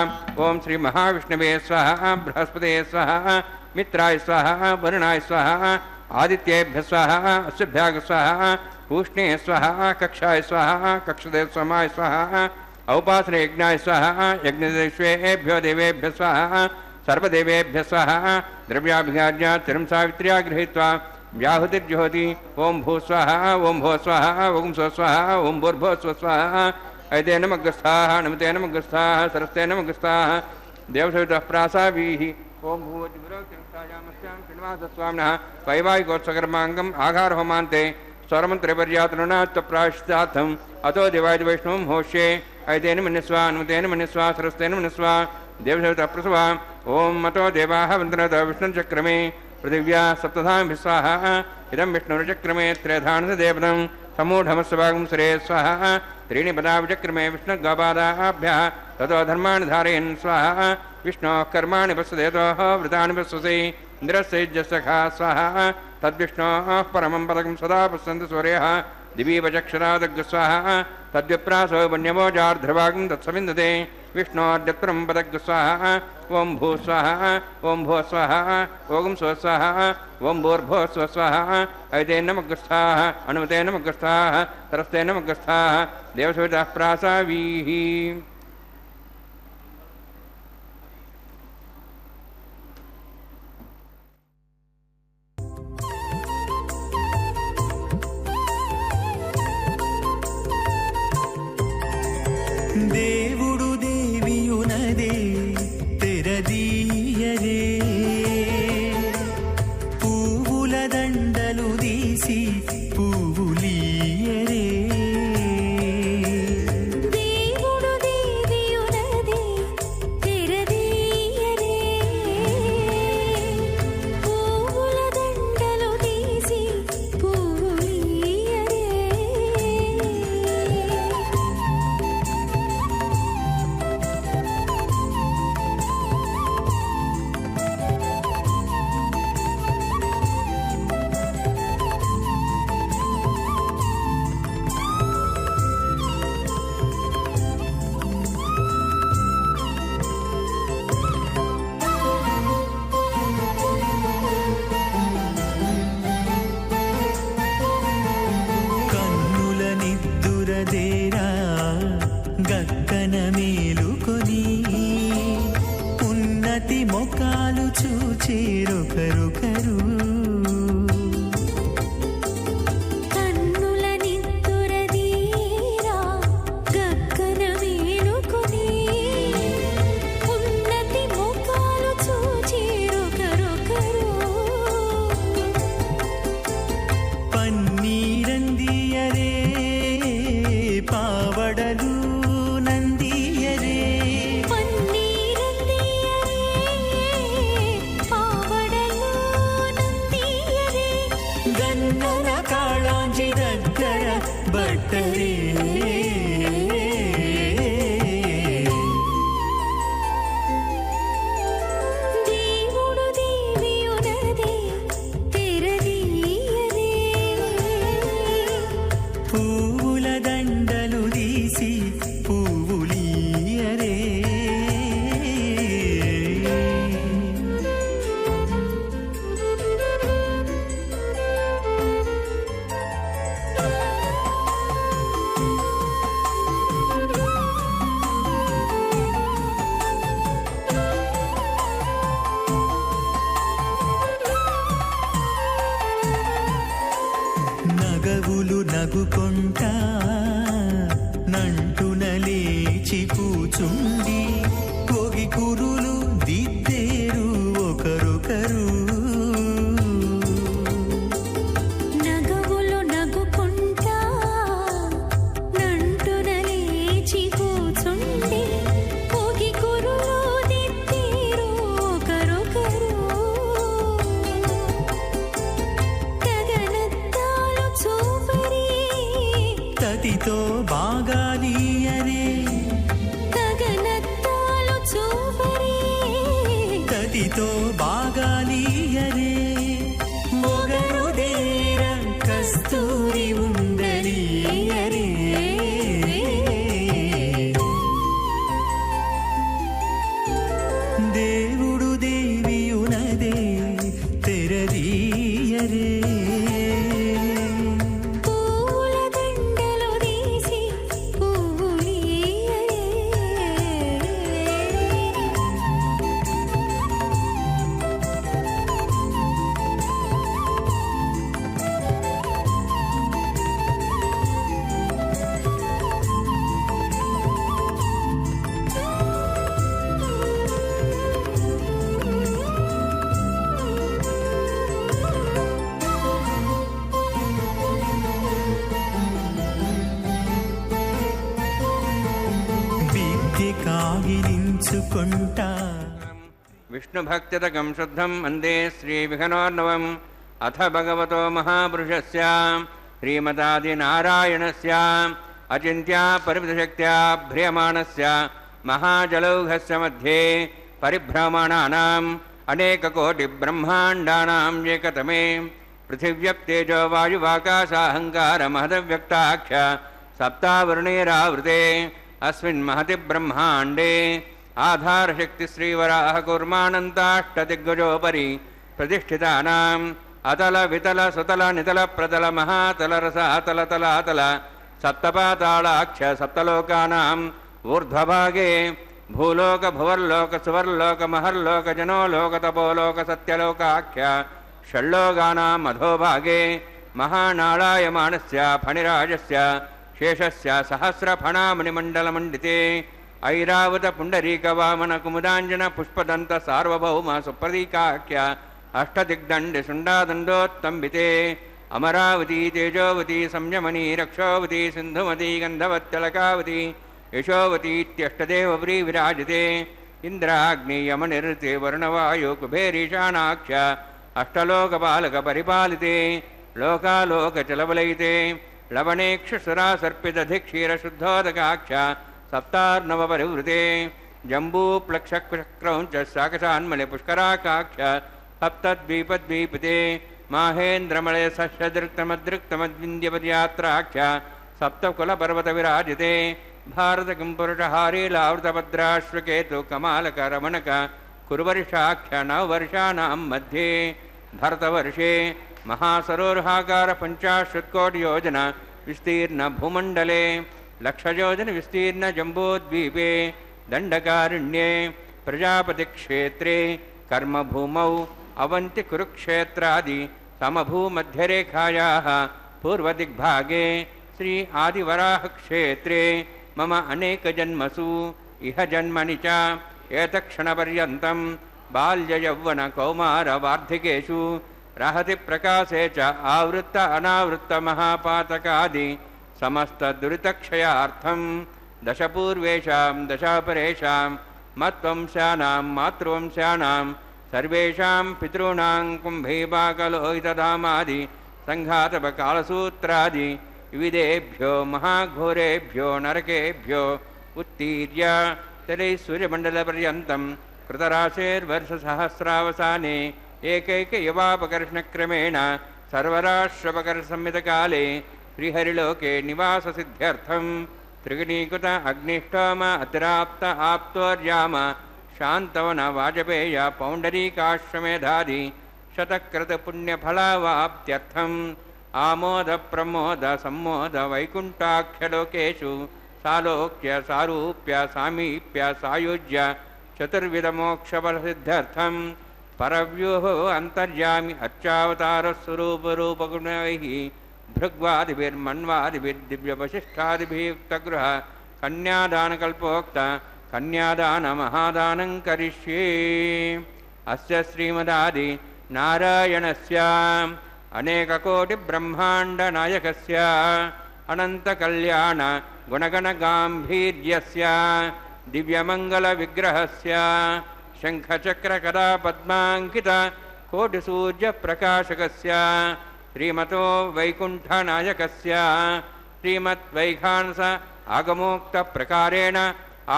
ओं श्री महाविष्णवे स्वाहा बृहस्पतये स्वाहा मित्राय स्वाहा वरुणाय स्वाहा आदित्येभ्य स्वाहा अश्वभ्याग स्वाहा पूष्णे स्वाहा कक्षाय स्वाहा कक्षदेव सोमाय स्वाहा औपासने यज्ञाय स्वाहा यज्ञदेश्वेभ्यो देवेभ्य स्वाहा सर्वदेवेभ्य स्वाहा द्रव्याभिज्ञा चिरं सावित्र्या गृहीत्वा व्याहुतिर्जुहोति ओं भू स्वाहा ओं भो स्वाहा ओं स्व स्वाहा ओं भूर्भो स्व स्वाहा ऐतेन मग्गस्थाः नमतेन मग्गस्थाः सरस्तेन मग्गस्थाः देवसवितः प्रासाभिः ओं भूवतिमुरोक्तिरुक्तायामस्यां श्रीनिवासस्वामिनः वैवाहिकोत्सकर्माङ्गम् आघारहोमान्ते स्वरमन्त्रपर्यातनुनात्वप्रायश्चार्थम् अतो देवाय वैष्णवं होष्ये ऐतेन मन्यस्वा अनुमतेन मन्यस्वा सरस्तेन मन्यस्वा देवसवितः प्रसवा ओं मतो देवाः वन्दनत विष्णुचक्रमे पृथिव्या सप्तधाम स्वाहा इदं विष्णुर्चक्रमे त्रयधानदेवनं समूढमस्वागं सुरे स्वाहा त्रीणि पदाविचक्रमे विष्णुगपादाभ्यः ततो धर्माणि धारयन् स्वाहा विष्णोः कर्माणि पश्यदेतोः वृतानि पश्यसि इन्द्रस्य सखा स्वाहा तद्विष्णोः परमं पदकं सदा पश्यन्तु सूर्यः दिवीपचक्षरादग्स्वाहा तद्विप्रासो वन्यमोजार्ध्रवागं तत्सविन्दते विष्णोर्यत्रं पदग्स्वाहा ओं भू स्वाहा ओं भो स्वाहा ओं स्व स्वाहा ओं भूर्भो स्व स्वाहा ऐते नमग्रस्थाः अनुमते नमग्रस्थाः तरस्ते नमग्रस्थाः देवसविताः प्रासावीः। దేవుడు దేవియునదే తెరదీయరే పువ్వుల దండలు తీసి పువ్వులీయరే దేవుడు దేవియునదే తెరదీయరే పువ్వుల దండలు తీసి పువ్వులీయరే కన్నుల నిద్దురదేరా గక్కన మేలుకొని ఉన్నతి మొకాలు చూచేరొకరొకరు కన్నుల నిద్దురదీరా గక్కన మేలుకొని ఉన్నతి ముఖాలు చూచిరొకరొకరు పన్నీరందియరే పావడలు నందియరే పన్నీరందియరే పావడలు నందియరే గన్నన కాళాంజి దగ్గర బట్టరే దేవుడు దేవియునదే తెరదీయరే పువ్వుల దండలు తీసి పువ్వులీయరే నగవులు నగుకొంటా నంటున లేచి కూచుండి పొగి కురులు దిద్దేరు ఒకరొకరు నగవులు నగుకుంటా నంటున లేచి కూచుండి పొగి కురులు దిద్దేరు ఒకరొకరు గగనత్తాలు చూపరి తతితో బాగాలీయరే గగనత్తాలు చూపరి తతితో బాగాలీయరే మొగరు దేర కస్తూరి ఉండలీయరే దేవుడు దేవియునదే తెరదీయరే పూల దండలు తీసి పువ్వులీయరే విద్య కాగిలించుకుంటా विष्णुभक्तितकं शुद्धं वन्दे श्रीविघ्नोर्णवम् अथ भगवतो महापुरुषस्य श्रीमदादिनारायणस्य अचिन्त्या परिमितशक्त्या भ्रियमाणस्य महाजलौघस्य मध्ये परिभ्रमणानाम् अनेककोटिब्रह्माण्डानाम् एकतमे पृथिव्यप्तेजो वायुवाकाशाहङ्कारमहदव्यक्ताख्य सप्तावृणैरावृते अस्मिन् महति ब्रह्माण्डे आधारशक्तिश्रीवराह कूर्मानन्ताष्टदिग्गजोपरि प्रतिष्ठितानाम् अतल वितल सुतल नितल प्रतल महातल रसातल तलातल सप्तपातालाख्य सप्तलोकानाम् ऊर्ध्वभागे भूलोक भुवर्लोक सुवर्लोक महर्लोक जनोलोक तपोलोक सत्यलोकाख्य षड्लोकानाम् अधोभागे महानारायमाणस्य फणिराजस्य शेषस्य सहस्रफणामणिमण्डलमण्डिते ऐरावत पुण्डरीकवामन कुमुदाञ्जन पुष्पदन्त सार्वभौम सुप्रतीकाख्य अष्टदिग्दण्डि शुण्डादण्डोत्तम्बिते अमरावती तेजोवती संयमनी रक्षोवती सिन्धुमती गन्धवत्यलकावती यशोवतीत्यष्टदेवव्री विराजते इन्द्राग्नियमनिर्ते वर्णवायु कुबेरीशानाख्य अष्टलोकपालकपरिपालिते लोकालोकचलवलयिते लवणेक्षुसुरासर्पितधिक्षीरशुद्धोदकाख्य सप्तार्णवपरिवृते जम्बूप्लक्षक्रौञ्च शाकशान्मलिपुष्कराकाख्य सप्तद्वीपद्वीपिते माहेन्द्रमलयसह्यदृक्तमदृक्तमद्विन्द्यपदयात्राख्य सप्तकुलपर्वतविराजिते भारतकिंपुरुषहारीलावृतभद्राश्वकेतु कमालकरमणक कुरुवर्षाख्य नववर्षाणां मध्ये भरतवर्षे महासरोर्हाकार 50 विस्तीर्ण भूमण्डले लक्षयोजन विस्तीर्ण जम्बूद्वीपे दण्डकारण्ये प्रजापतिक्षेत्रे कर्मभूमौ अवन्ति कुरुक्षेत्रादि समभूमध्यरेखायाः पूर्वदिग्भागे श्री आदिवराह क्षेत्रे मम अनेकजन्मसु इह जन्मनि च एतत्क्षणपर्यन्तं बाल्ययौवनकौमारवार्धिकेषु रहति प्रकाशे च आवृत्त अनावृत्त महापातकादि समस्तदुरितक्षयार्थं दशपूर्वेषां दशापरेषां मत्वंशानां मातृवंशानां सर्वेषां पितॄणां कुम्भीपाकलोहितधामादि सङ्घातपकालसूत्रादि विविधेभ्यो महाघोरेभ्यो नरकेभ्यो उत्तीर्य तैः सूर्यमण्डलपर्यन्तं कृतराशेर्वर्षसहस्रावसाने एकैकयवापकर्षणक्रमेण सर्वराष्ट्रपकर्षसंहितकाले श्रीहरिलोके निवाससिद्ध्यर्थं त्रिगुणीकृत अग्निष्टोम अतिराप्त आप्तोर्याम शान्तवन वाजपेय पौण्डरीकाश्वमेधादि शतकृतपुण्यफलावाप्त्यर्थम् आमोद प्रमोद सम्मोद वैकुण्ठाख्यलोकेषु सालोक्य सारूप्य सामीप्य सायुज्य चतुर्विधमोक्षफलसिद्ध्यर्थं परव्यूह अन्तर्यामि अर्चावतारस्वरूपरूपगुणैः भृग्वादिभिर्मन्वादिभिर्दिव्यवशिष्ठादिभिः युक्तगृह कन्यादानकल्पोक्त कन्यादानमहादानं करिष्ये। अस्य श्रीमदादि नारायणस्य अनेककोटिब्रह्माण्डनायकस्य अनन्तकल्याण गुणगणगाम्भीर्यस्य दिव्यमङ्गलविग्रहस्य शङ्खचक्रकदापद्माङ्कित कोटिसूर्यप्रकाशकस्य श्रीमतो वैकुण्ठनायकस्य श्रीमद्वैखानस आगमोक्तप्रकारेण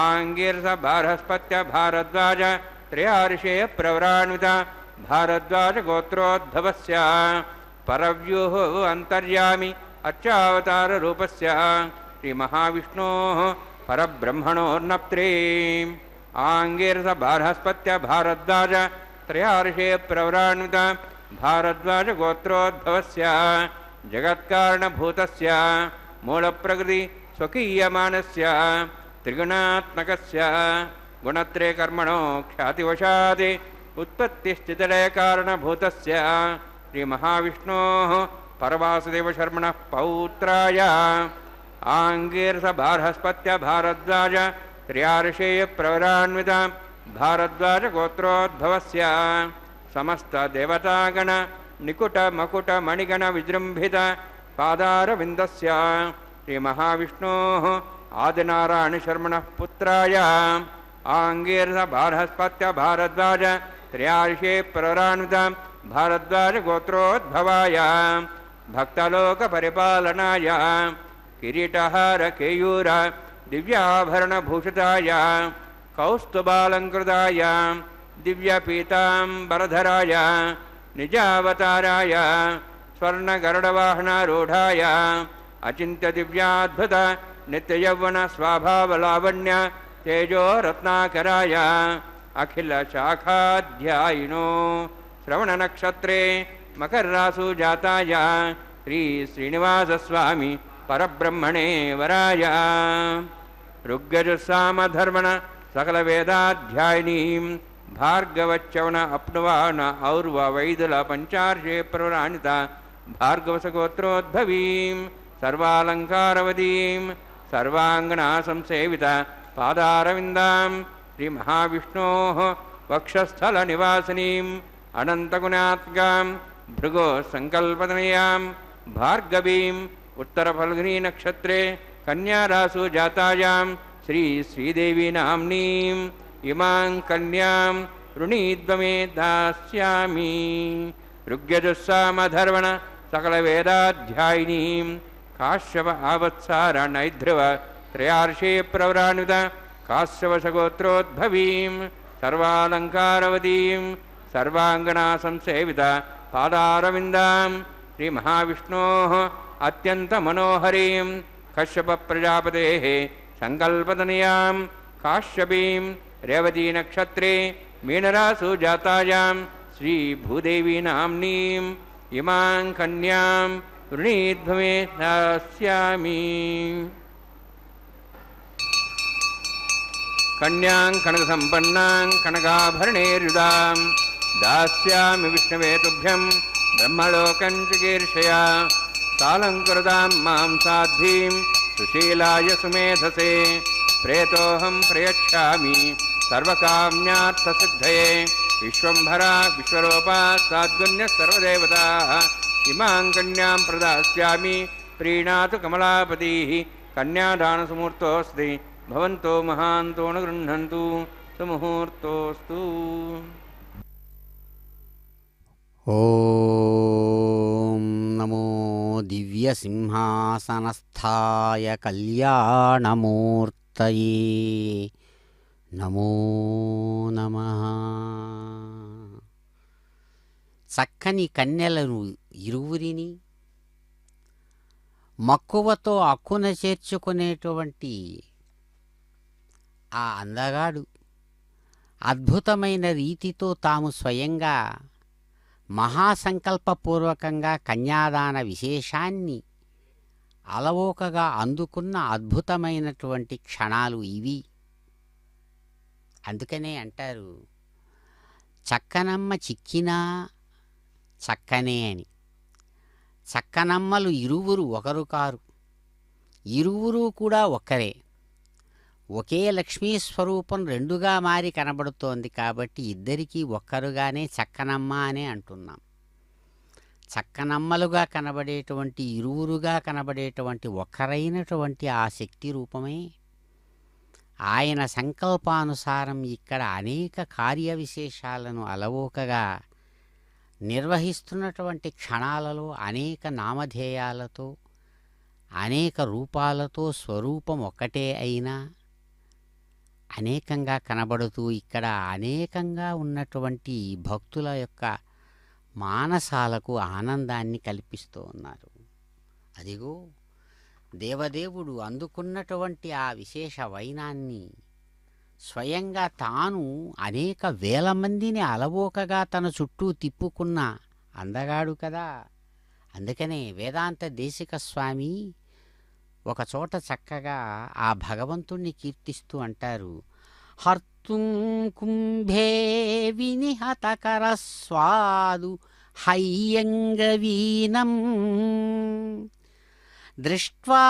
आङ्गीरस बारहस्पत्य भारद्वाज त्रयार्षे प्रवरान्वित भारद्वाज गोत्रोद्भवस्य परव्यूह अन्तर्यामि अर्चावताररूपस्य श्रीमहाविष्णोः परब्रह्मणोर्नप्त्रे आङ्गीरस बारहस्पत्य भारद्वाज त्रयार्षे प्रवरान्वित भारद्वाज गोत्रोद्भवस्य जगत्कारणभूतस्य मूलप्रकृति स्वकीयमानस्य त्रिगुणात्मकस्य गुणत्रय कर्मणो ख्यातिवशात् उत्पत्तिस्थितिलयकारणभूतस्य श्रीमहाविष्णोः परवासुदेवशर्मणः पौत्राय आङ्गीरस बारहस्पत्य भारद्वाज त्रयार्षेय प्रवरान्वित भारद्वाज गोत्रोद्भवस्य समस्त देवतागण निकुट मकुट मणिगण विजृंभित पादारविन्दस्य श्रीमहाविष्णोः आदिनारायणशर्मणः पुत्राय आङ्गीरस बारहस्पत्य भारद्वाज त्रयार्षे प्रवरान्वित भारद्वाज गोत्रोद्भवाय भक्तलोकपरिपालनाय किरीटहार केयूर दिव्याभरणभूषिताय कौस्तुभालङ्कृताय दिव्यपीताम्बरधराय निजावताराय स्वर्णगरुडवाहनारूढाय अचिन्त्यदिव्याद्भुत नित्ययौवन स्वाभावलावण्य तेजो रत्नाकराय अखिलशाखाध्यायिनो श्रवणनक्षत्रे मकररासु जाताय श्रीश्रीनिवासस्वामी परब्रह्मणे वराय ऋग्यजुस्सामधर्मण सकलवेदाध्यायिनीं भार्गवच्यवण अप्नुवान और्ववैदुल पञ्चार्षे प्रवराणिता भार्गवसगोत्रोद्भवीं सर्वालङ्कारवतीं सर्वाङ्गनासंसेविता पादारविन्दां श्रीमहाविष्णोः वक्षस्थलनिवासिनीम् अनन्तगुणात्गां भृगो सङ्कल्पतनयां भार्गवीम् उत्तरफल्गुनीनक्षत्रे कन्यारासु जातायां श्रीदेवी नाम्नीम् इमां कन्यां ऋणीद्वमे दास्यामि ऋग्यजुस्सामधर्वण सकलवेदाध्यायिनीं काश्यप आवत्सारणैध्रुव त्रयार्षे प्रवरान्वित काश्यपसगोत्रोद्भवीं सर्वालङ्कारवतीं सर्वाङ्गनासंसेविता पादारविन्दां श्रीमहाविष्णोः अत्यन्तमनोहरीं कश्यपप्रजापतेः सङ्कल्पतनयां काश्यपीं रेवतीनक्षत्रे मीनरासु जातायां श्रीभूदेवी नाम्नीम् इमां कन्यां ऋणीध्वमे दास्यामि कन्यां कनकसम्पन्नां कनकाभरणैर्युधां दास्यामि विष्णवे तुभ्यं ब्रह्मलोकं चिकीर्षया सालङ्कृतां मां साध्वीं सुशीलाय सुमेधसे प्रेतोऽहं प्रयच्छामि सर्वकाम्यार्थसिद्धये विश्वम्भरा विश्वरूपा साद्गुण्यः सर्वदेवताः इमां कन्यां प्रदास्यामि प्रीणातु कमलापतिः कन्यादानसमुहूर्तोऽस्ति भवन्तो महान्तो न गृह्णन्तु सुमुहूर्तोऽस्तु ఓం నమో దివ్యసింహాసనస్థాయ కళ్యాణమూర్తయే నమో నమః. చక్కని కన్యలను ఇరువురిని మక్కువతో అక్కున చేర్చుకునేటువంటి ఆ అందగాడు అద్భుతమైన రీతితో తాము స్వయంగా మహాసంకల్పపూర్వకంగా కన్యాదాన విశేషాన్ని అలవోకగా అందుకున్న అద్భుతమైనటువంటి క్షణాలు ఇవి. అందుకనే అంటారు చక్కనమ్మ చిక్కినా చక్కనే అని. చక్కనమ్మలు ఇరువురు ఒకరు కారు, ఇరువురు కూడా ఒక్కరే. ఒకే లక్ష్మీ స్వరూపం రెండుగా మారి కనబడుతోంది కాబట్టి ఇద్దరికీ ఒక్కరుగానే చక్కనమ్మ అనే అంటున్నాం. చక్కనమ్మలుగా కనబడేటువంటి ఇరువురుగా కనబడేటువంటి ఒక్కరైనటువంటి ఆ శక్తి రూపమే ఆయన సంకల్పానుసారం ఇక్కడ అనేక కార్య విశేషాలను అలవోకగా నిర్వహిస్తున్నటువంటి క్షణాలలో అనేక నామధేయాలతో అనేక రూపాలతో స్వరూపం ఒక్కటే అయినా అనేకంగా కనబడుతూ ఇక్కడ అనేకంగా ఉన్నటువంటి భక్తుల యొక్క మానసాలకు ఆనందాన్ని కల్పిస్తూ ఉన్నారు. అదిగో దేవదేవుడు అందుకున్నటువంటి ఆ విశేష వైనాన్ని స్వయంగా తాను అనేక వేల మందిని అలవోకగా తన చుట్టూ తిప్పుకున్న అందగాడు కదా. అందుకనే వేదాంత దేశిక స్వామి ఒకచోట చక్కగా ఆ భగవంతుణ్ణి కీర్తిస్తూ అంటారు, హర్తుం కుంభే వినిహతకర స్వాదు హయ్యంగవీనం దృష్ట్వా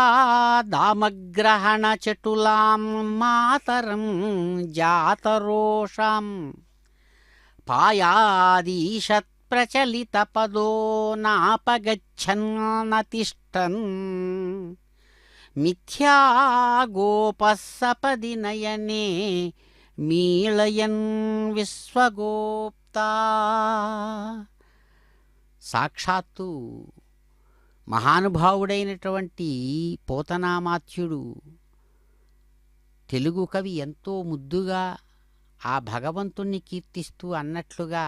దామగ్రహణ చటులాం మాతరం జాతరోషాం పాయాదీషత్ ప్రచలిత పదో నాపగచ్చన్నతిష్టన్ మిథ్యా గోపః సపది నయనే మీళయన్ విశ్వగోప్తా. సాక్షాత్తు మహానుభావుడైనటువంటి పోతనామాత్యుడు తెలుగు కవి ఎంతో ముద్దుగా ఆ భగవంతుణ్ణి కీర్తిస్తూ అన్నట్లుగా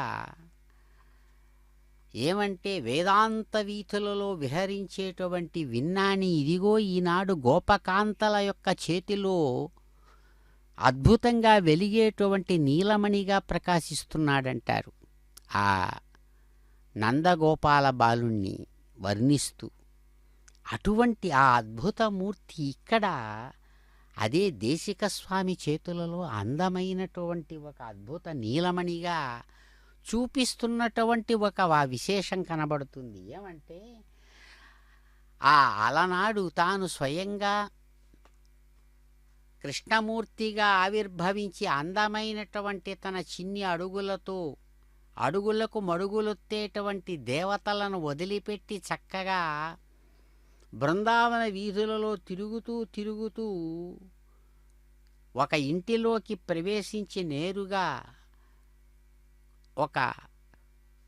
ఏమంటే వేదాంత వీధులలో విహరించేటువంటి విన్నాని ఇదిగో ఈనాడు గోపకాంతల యొక్క చేతిలో అద్భుతంగా వెలిగేటువంటి నీలమణిగా ప్రకాశిస్తున్నాడంటారు ఆ నందగోపాల బాలుణ్ణి వర్ణిస్తూ. అటువంటి ఆ అద్భుతమూర్తి ఇక్కడ అదే దేశిక స్వామి చేతులలో అందమైనటువంటి ఒక అద్భుత నీలమణిగా చూపిస్తున్నటువంటి ఒక విశేషం కనబడుతుంది. ఏమంటే ఆ అలనాడు తాను స్వయంగా కృష్ణమూర్తిగా ఆవిర్భవించి అందమైనటువంటి తన చిన్ని అడుగులతో అడుగులకు మడుగులొత్తేటువంటి దేవతలను వదిలిపెట్టి చక్కగా బృందావన వీధులలో తిరుగుతూ ఒక ఇంటిలోకి ప్రవేశించి నేరుగా ఒక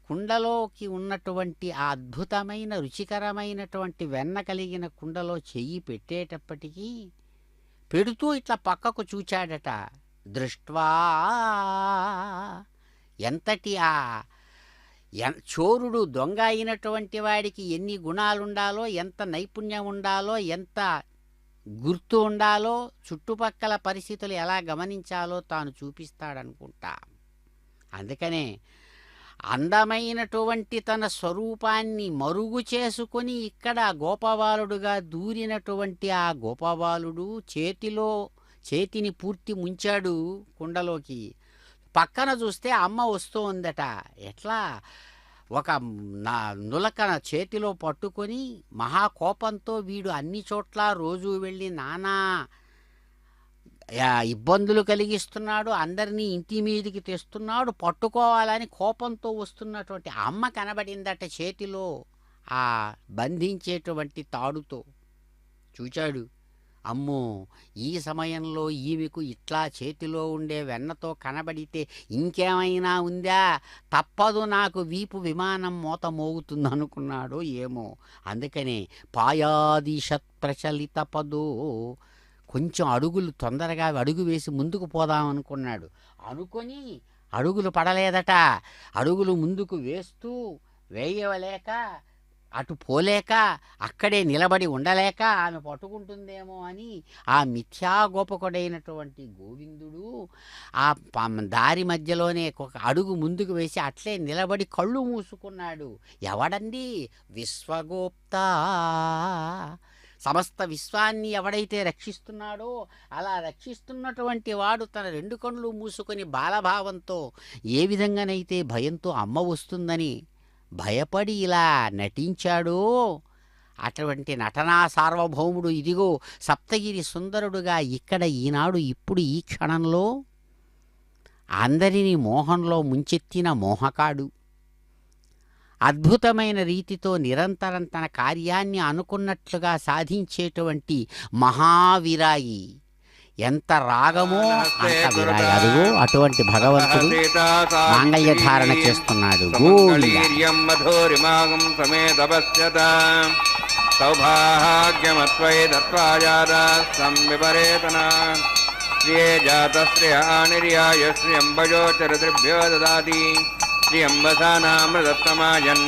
కుండలోకి ఉన్నటువంటి ఆ అద్భుతమైన రుచికరమైనటువంటి వెన్న కలిగిన కుండలో చెయ్యి పెట్టేటప్పటికీ పెడుతూ ఇట్లా పక్కకు చూచాడట. దృష్ట్వా ఎంతటి ఆ చోరుడు దొంగ అయినటువంటి వాడికి ఎన్ని గుణాలుండాలో, ఎంత నైపుణ్యం ఉండాలో, ఎంత గుర్తు ఉండాలో, చుట్టుపక్కల పరిస్థితులు ఎలా గమనించాలో తాను చూపిస్తాడనుకుంటా. అందుకనే అందమైనటువంటి తన స్వరూపాన్ని మరుగు చేసుకొని ఇక్కడ గోపబాలుడుగా దూరినటువంటి ఆ గోపబాలుడు చేతిని పూర్తి ముంచాడు కుండలోకి. పక్కన చూస్తే అమ్మ వస్తూ ఉందట. ఎట్లా ఒక నులకన చేతిలో పట్టుకొని మహాకోపంతో వీడు అన్ని చోట్ల రోజు వెళ్ళి నానా ఇబ్బందులు కలిగిస్తున్నాడు, అందరినీ ఇంటి మీదికి తెస్తున్నాడు, పట్టుకోవాలని కోపంతో వస్తున్నటువంటి అమ్మ కనబడిందట చేతిలో ఆ బంధించేటువంటి తాడుతో. చూచాడు, అమ్మో ఈ సమయంలో ఈమెకు ఇట్లా చేతిలో ఉండే వెన్నతో కనబడితే ఇంకేమైనా ఉందా, తప్పదు నాకు వీపు విమానం మోత మోగుతుందనుకున్నాడో ఏమో. అందుకనే పాయాదిశత్ ప్రచలిత పదో, కొంచెం అడుగులు తొందరగా అడుగు వేసి ముందుకు పోదామనుకున్నాడు. అనుకొని అడుగులు పడలేదట. అడుగులు ముందుకు వేయలేక అటు పోలేక అక్కడే నిలబడి ఉండలేక ఆమె పట్టుకుంటుందేమో అని ఆ మిథ్యాగోపకుడైనటువంటి గోవిందుడు ఆ దారి మధ్యలోనే ఒక అడుగు ముందుకు వేసి అట్లే నిలబడి కళ్ళు మూసుకున్నాడు. ఎవడండి? విశ్వగోప్త. సమస్త విశ్వాన్ని ఎవడైతే రక్షిస్తున్నాడో అలా రక్షిస్తున్నటువంటి వాడు తన రెండు కళ్ళు మూసుకొని బాలభావంతో ఏ విధంగానైతే భయంతో అమ్మ వస్తుందని భయపడి ఇలా నటించాడో అటువంటి నటనా సార్వభౌముడు ఇదిగో సప్తగిరి సుందరుడుగా ఇక్కడ ఈనాడు ఇప్పుడు ఈ క్షణంలో అందరినీ మోహంలో ముంచెత్తిన మోహకాడు. అద్భుతమైన రీతితో నిరంతరం తన కార్యాన్ని అనుకున్నట్లుగా సాధించేటువంటి మహావిరాయి. ఎంత రాగమో అంత విరాయి. అదుగో అటువంటి భగవంతుడు మాంగళ్య ధారణ చేస్తున్నాడు. శ్రీయంబసానామృతమాయన్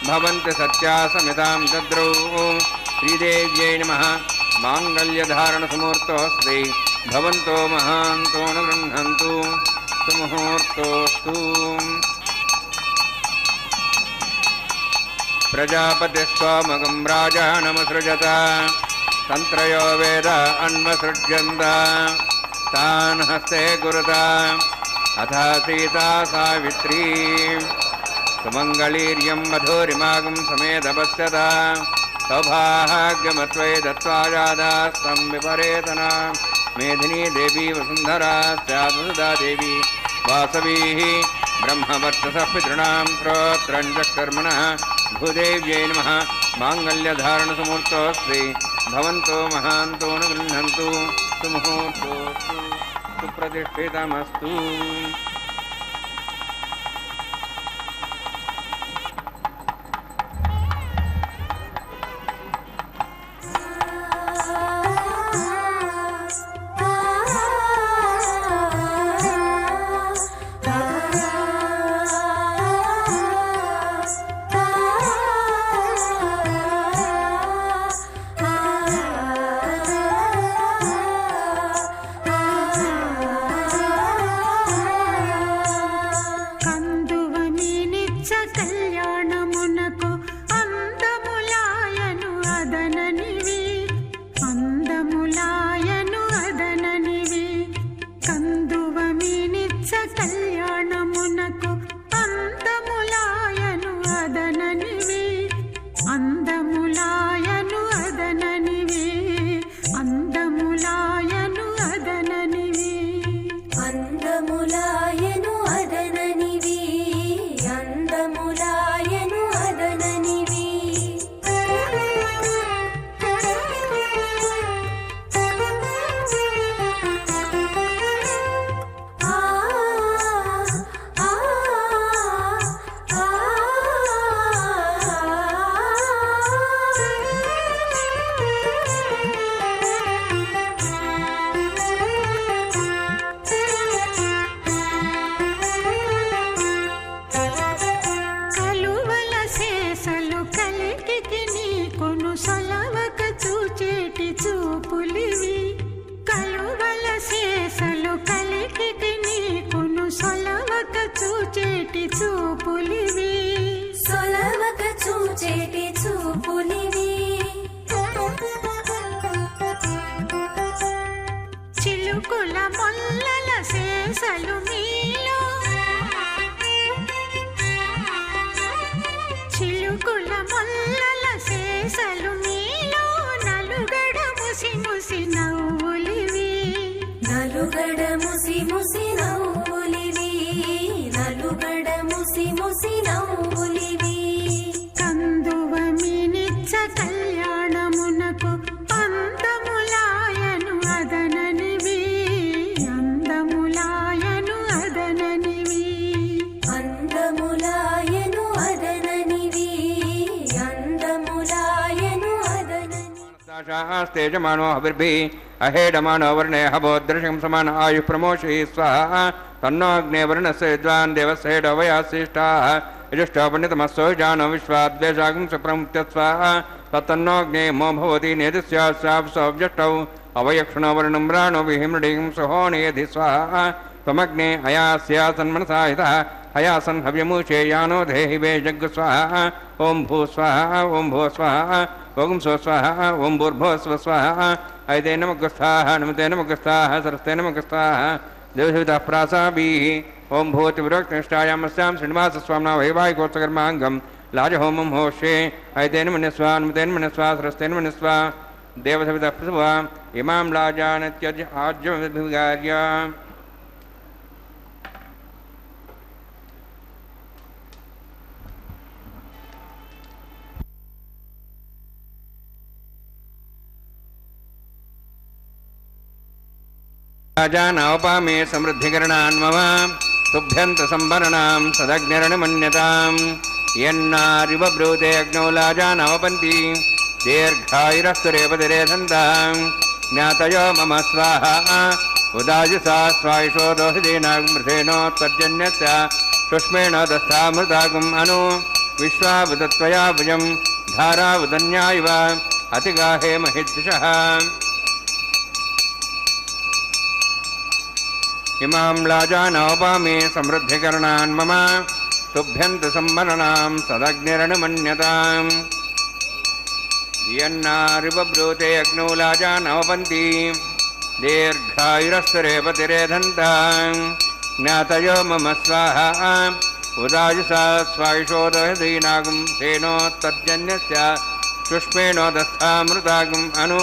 భవంతి సత్యా సమితాం దద్రౌ. శ్రీదేవ్యై నమః. మాంగళ్యధారణ సమూర్తోస్తి. భవంతో మహాంతో న గృహంతు. సుముహూర్తోస్తు. ప్రజాపతిస్వామగం రాజానమసృజత. తంత్రయో వేద అన్వసృజ్యంత. తాన్ హస్తే గురుత. అథ సీతా సావిత్రీ. సుమంగళీర్యం మధురిమాగం సమేతపశ్యత. సౌభాగ్యమత్వై దత్వాజాదాస్తం విపరేతన. మేధినీ దేవీ వసుంధరా స్యాద్వసుదా దేవీ వాసవీ. బ్రహ్మవర్చసః పితॄణాం శ్రోత్రం చకర్మణః. భూదేవ్యై నమః. మాంగళ్యధారణసమూర్తోస్తి. భవంతో మహాంతో న గృహంతు. సుముహూర్తోస్తు. సుప్రతిష్ఠితమస్తు. ఆ సొలవక చూచేటి చూపులివి సొలవక చూచేటి చూపులివి చిలుకుల మొల్లల శేషలు మీలో చిలుకుల మొల్లల శేషలు మీలో నలుగడ ముసి ముసి నవ్వులివి నలుగడ ముసి ముసి నవ్వులివి నలుగడ ముసి ముసి నవ్వులివి కందువ మీనిచ్చ కళ్యాణమునకు అందములాయను అదననివి అందములాయను అదననివి అందములాయను అదననివి అందములాయను అదననివి తేజమానో హవిర్భిः అహేడమానో వర్ణే హవోదృశం సమాన ఆయు ప్రమోషి స్వాహ తన్నోగ్నే వర్ణస్య విద్వాన్ దేవస్య హేడో వయాశ్రేష్టాః యజుష్టో పండితమస్సో జానో విశ్వాద్వేషాగం సుప్రముక్త్య స్వాహ తత్తన్నోగ్నే మో భవతి నేదిస్యాస్యాప్సోవ్యష్టౌ అవయక్షుణో వర్ణం రాణో విహిమృడిం సుహోణేధి స్వాహ त्वमग्ने अयास्यासन्मनसाहितः हयासन् हव्यमूचे यानो देहि वे जग्गु स्वाहा ओं भू स्वाहा ओं भो स्वाहा ओं सो स्वाहा ओं भूर्भो स्व स्वाहा ऐते नमगस्थाः नमते नमगस्थाः सरस्ते नमगस्थाः देवसवितः प्रासाभिः ओं भूतिविरोक्तनिष्ठायामस्यां श्रीनिवासस्वामिना वैवाहिकोत्सकर्माङ्गं लाजहोमं होष्ये ऐते नमन्यस्वा नमते नमन्यस्वा सरस्ते नमन्यस्वा देवसवितः प्रसवा इमां लाजानत्यज आज्यमभिगार्य राजानावपामे समृद्धिकरणान् मम तुभ्यन्तसंवरणां सदग्निरणमन्यतां यन्नारिव ब्रूते अग्नौ लाजानवपन्ति दीर्घायुरस्तुरेपतिरेधन्तां ज्ञातयो मम स्वाहा उदायुसा स्वायुषो दोषदीनामृथेनोत्पर्जन्यस्य शुष्मेण दस्तामृतागुम् अनु विश्वावुदत्वया भुजं धारावुदन्या इव अतिगाहे महिद्दिशः इमां लाजानवपामे समृद्धिकरणान् मम तुभ्यन्तसंवरणां सदग्निरणमन्यतां यन्नारिव ब्रूते अग्नौ लाजानवपन्ति दीर्घायुरस्तुरेपतिरेधन्तां ज्ञातयो मम स्वाहा उदायुसा स्वायुषोदहदीनागुं सेनोत्तर्जन्यस्य शुष्मेणोदस्थामृतागुम् अनु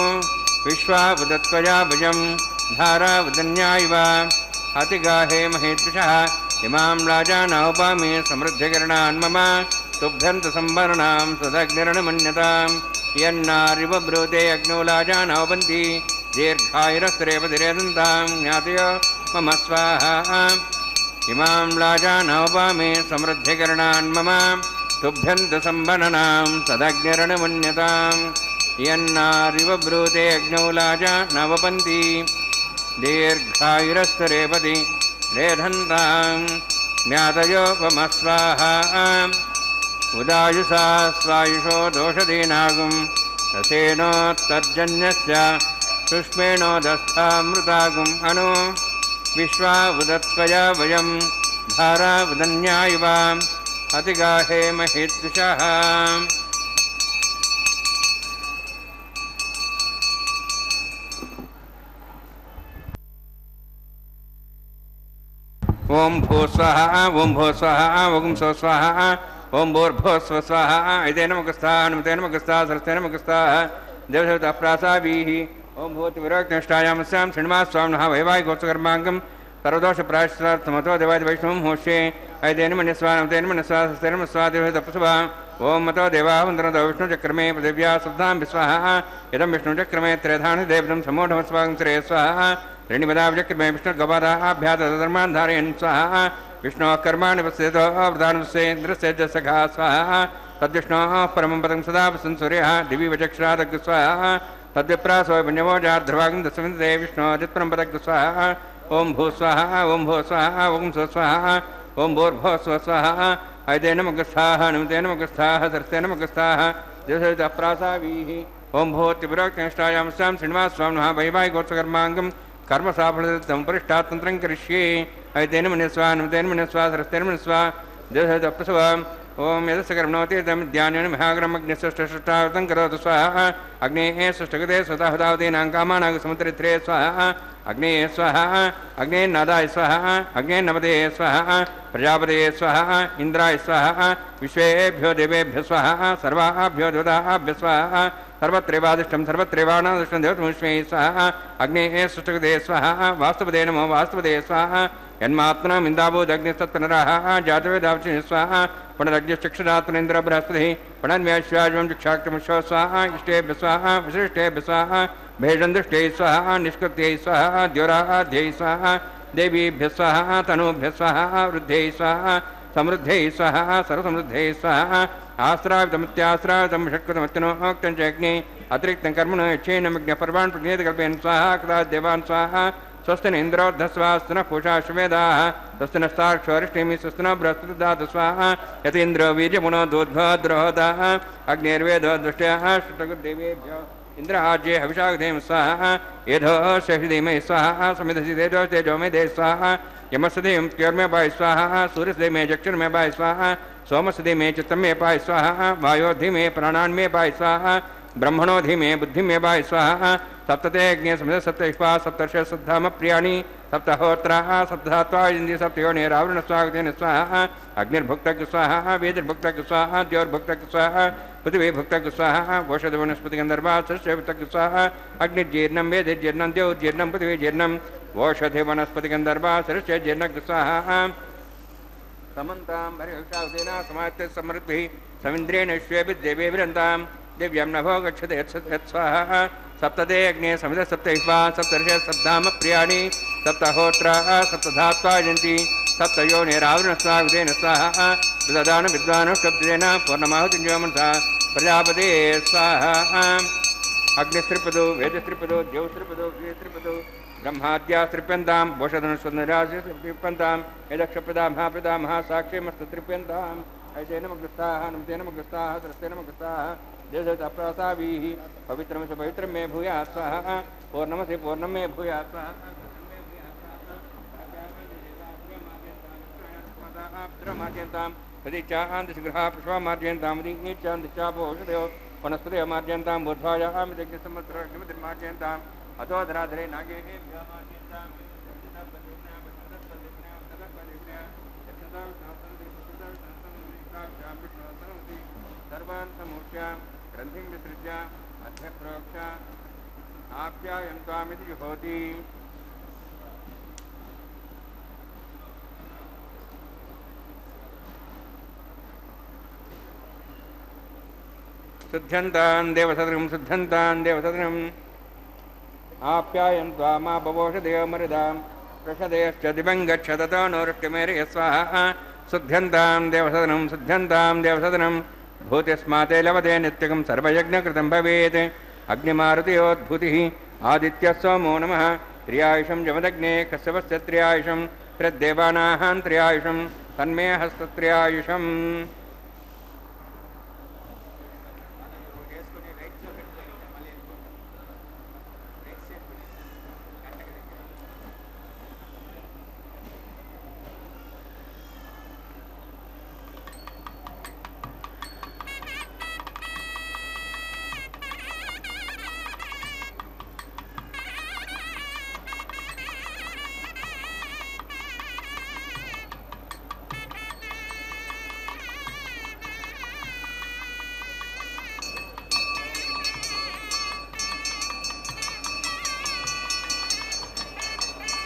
विश्वावुदत्वया भुजं धारावदन्या इव अतिगाहे महिद्विषः इमां लाजानवपामे समृद्धिकरणान् मम तुभ्यन्तसंवरणां सदग्निरणमन्यतां यन्नारिव ब्रूते अग्नौ लाजानवपन्ति दीर्घायुरस्तुरेपतिरेधन्तां ज्ञातयो मम स्वाहा इमां लाजानवपामे समृद्धिकरणान् मम तुभ्यन्तसंवरणां सदग्निरणमन्यतां यन्नारिव ब्रूते अग्नौ लाजानवपन्ति दीर्घायुरस्तुरेपति रेधन्तां ज्ञातयो मम स्वाहा उदायुसा स्वायुषो दोषदीनागुं रसेनोत्तर्जन्यस्य शुष्मेणोदस्थामृतागुम् अनु विश्वावुदत्वया वयं धारावदन्या इव अतिगाहे महिद्विषः ओं भू स्वाहा ओं भो स्वाहा ओं सो स्वाहा ओं भूर्भो स्व स्वाहा ऐते नमगस्थाः नमते नमगस्थाः सरस्ते नमगस्थाः देवसवितः प्रासाभिः ओं भूतिविरोक्तनिष्ठायामस्यां श्रीनिवासस्वामिनः वैवाहिकोत्सकर्माङ्गं सर्वदोषप्रायश्चित्तार्थमतो देवादिवैष्णवं होष्ये ऐते नमन्यस्वा नमते नमन्यस्वा सरस्ते नमस्वा देवसवितः प्रसवा ओं मतो देवाः वन्दनतो विष्णुचक्रमे पृथिव्या शुद्धां विस्वाहा इदं विष्णुचक्रमे त्रेधानि देवतं समूढमस्वागं श्रेय स्वाहा ऋणिपदाविचक्रमे विष्णुर्गवादाभ्याधर्मान् धारयन् स्वाहा विष्णोः कर्माणि पश्यतो अवधानस्येन्द्रस्य च सखा स्वाहा तद्विष्णोः परमं पदं सदा वसन् सूर्यः दिवि वचक्षरादग् स्वाहा तद्विप्रासो पुण्यवो जार्ध्रवागं दशविन्दे विष्णोदित्परं पदग् स्वाहा ओं भू स्वाहा ओं भो स्वाहा ओं सो स्वाहा ओं भूर्भो स्व स्वाहा ऐते नमगस्थाः नमते नमगस्थाः सरस्ते नमगस्थाः देवसवितः प्रासाभिः ओं भूतिविरोक्तनिष्ठायामस्यां श्रीनिवासस्वामिनः वैवाहिकोत्सकर्माङ्गं कर्म साफलतम परिष्ठा तंत्रं करिष्ये ऐतेन मनस्वा नमतेन मनस्वा सरस्तेन मनस्वा देवः प्रसव ओम यदस्य कर्मणोति तम ध्यानेन महाग्रमग्निष्ठावतं करोतु स्वाहा अग्नेः सुष्ठगते स्वतःदावतीनां कामानां समुद्रित्रे स्वाहा अग्नेः स्वाहा अग्नेर्नादाय स्वाहा अग्नेर्नवदे स्वाहा प्रजापतये स्वाहा इंद्राय स्वाहा विश्वेभ्यो देवेभ्यो स्वाहा सर्वाभ्यो देवताभ्यो स्वाहा सर्वत्रैवादिष्टं सर्वत्रैवाणादिष्टं देवतमुष्मै स्वाहा अग्नेः सुष्ठगते स्वाहा वास्तुपदे नमो वास्तुपदे स्वाहा यन्मात्मना मिन्दाबोधग्निस्तत्पुनराः जातवेदावचिः स्वाहा पुनरग्निश्चक्षुरात्मनेन्द्र बृहस्पतिः पुनर्म्याश्वाजं चक्षाक्षमुष्व स्वाहा इष्टेभ्य स्वाहा विशिष्टेभ्य स्वाहा भेषन्दुष्टै स्वाहा निष्कृत्यै स्वाहा द्योराध्यै स्वाहा देवीभ्य स्वाहा तनूभ्य स्वाहा वृद्ध्यै स्वाहा समृद्ध्यै स्वाहा सर्वसमृद्ध्यै स्वाहा आश्रावितमत्याश्रावितं षट्कृतमत्यनोक्तं च अग्ने अतिरिक्तं कर्मणो यच्छेनमग्न्यपर्वान् प्रज्ञेतकल्पयन् स्वाहा कृता देवान् स्वाहा स्वस्तिन इंद्रोर्धस्वास्तन पूषा श्वेदाः स्वस्तिन स्ताक्षरिष्टिमि स्वस्तिन बृहस्पतिदातु स्वाहा यतीन्द्रो वीर्यमुनो दूद्भद्रोहताः अग्निर्वेदो दृष्ट्याः षट्देवेभ्यो इंद्रहाज्ये हविषागधेम स्वाहा एधो शशिधीमहि स्वाहा समिधसि तेजो तेजोमे दे स्वाहा यमसधीम क्योर्मे पाय स्वाहा सूर्यसधीमे जक्षुर्मे पाय स्वाहा सोमसधीमे चित्तमे पाय स्वाहा वायोधीमे प्राणान्मे पाय स्वाहा ब्रह्मणोधीमे बुद्धिमे पाय स्वाहा सप्तते अग्नि समिध सप्तविश्वा सप्तर्ष सप्ताम प्रियाणि सप्तहोत्राः सप्तधात्वा इंद्रिय सप्तयोनिरावृण स्वागतेन स्वाहा अग्निर्भुक्तक स्वाहा वेदिर्भुक्तक स्वाहा द्योर्भुक्तक स्वाहा पृथिवीभुक्तक स्वाहा वोषधवनस्पतिगन्धर्वा सस्यभुक्तक स्वाहा अग्निर्जीर्णं वेदिर्जीर्णं द्योर्जीर्णं पृथिवीजीर्णं वोषधिवनस्पतिगन्धर्वा सरस्यजीर्णक स्वाहा समन्तां हरिहंसावतेना समात्य समृद्धिः समिन्द्रेण विश्वेभिर्देवेभिरन्तां दिव्यं नभो गच्छते यत्स्वाहा सप्तते अग्ने समिध सप्तविश्वा सप्तर्ष सप्ताम प्रियाणि सप्तहोत्राः सप्तधात्वा यन्ति सप्तयोनिरावृण स्वागतेन स्वाहा विददान विद्वानुष्टब्देन पूर्णमाहुतिञ्जमनसा प्रजापते स्वाहा अग्निस्त्रिपदो वेदस्त्रिपदो द्यौस्त्रिपदो श्रीस्त्रिपदो ब्रह्माद्यास्त्रिप्यन्तां वोषधनुस्वन्दराजस्त्रिप्यन्तां यदक्षप्रदा महाप्रदा महासाक्ष्यमस्तत्रिप्यन्तां ऐतेन मग्रस्ताः नमतेन मग्रस्ताः सरस्तेन मग्रस्ताः देवताप्रासावीः पवित्रं च पवित्रं मे भूयात् स्वाहा पूर्णमसि पूर्णं मे भूयात् स्वाहा प्रतीचां दिशगृहा पुष्पा मार्जयन्तां दीचां दिशापोषधयो वनस्पतयो मार्जयन्तां बुद्धायां यज्ञसंवत्सरमार्जयन्तां अतो धराधरे नागेभ्यो मार्जयन्तां सर्वान् समूर्त्या ग्रन्थिं विसृज्य अध्यप्रोक्ष्य आप्यायन्त्वामिति जुहोति शुद्ध्यन्तान् देवसदृम् आप्यायन्त्वा मा बवोषधयो मरुदां प्रषदयश्च दिवं गच्छ ततो नोरुष्टिमेरय स्वाहा शुद्ध्यन्तां देवसदनं भूतिस्माते लवते नित्यकं सर्वयज्ञकृतं भवेत् अग्निमारुतयोद्भूतिः आदित्यः सोमो नमः त्र्यायुषं जमदग्ने कश्यपस्य त्र्यायुषं प्रद्देवानाहां त्र्यायुषं तन्मे हस्तत्र्यायुषम्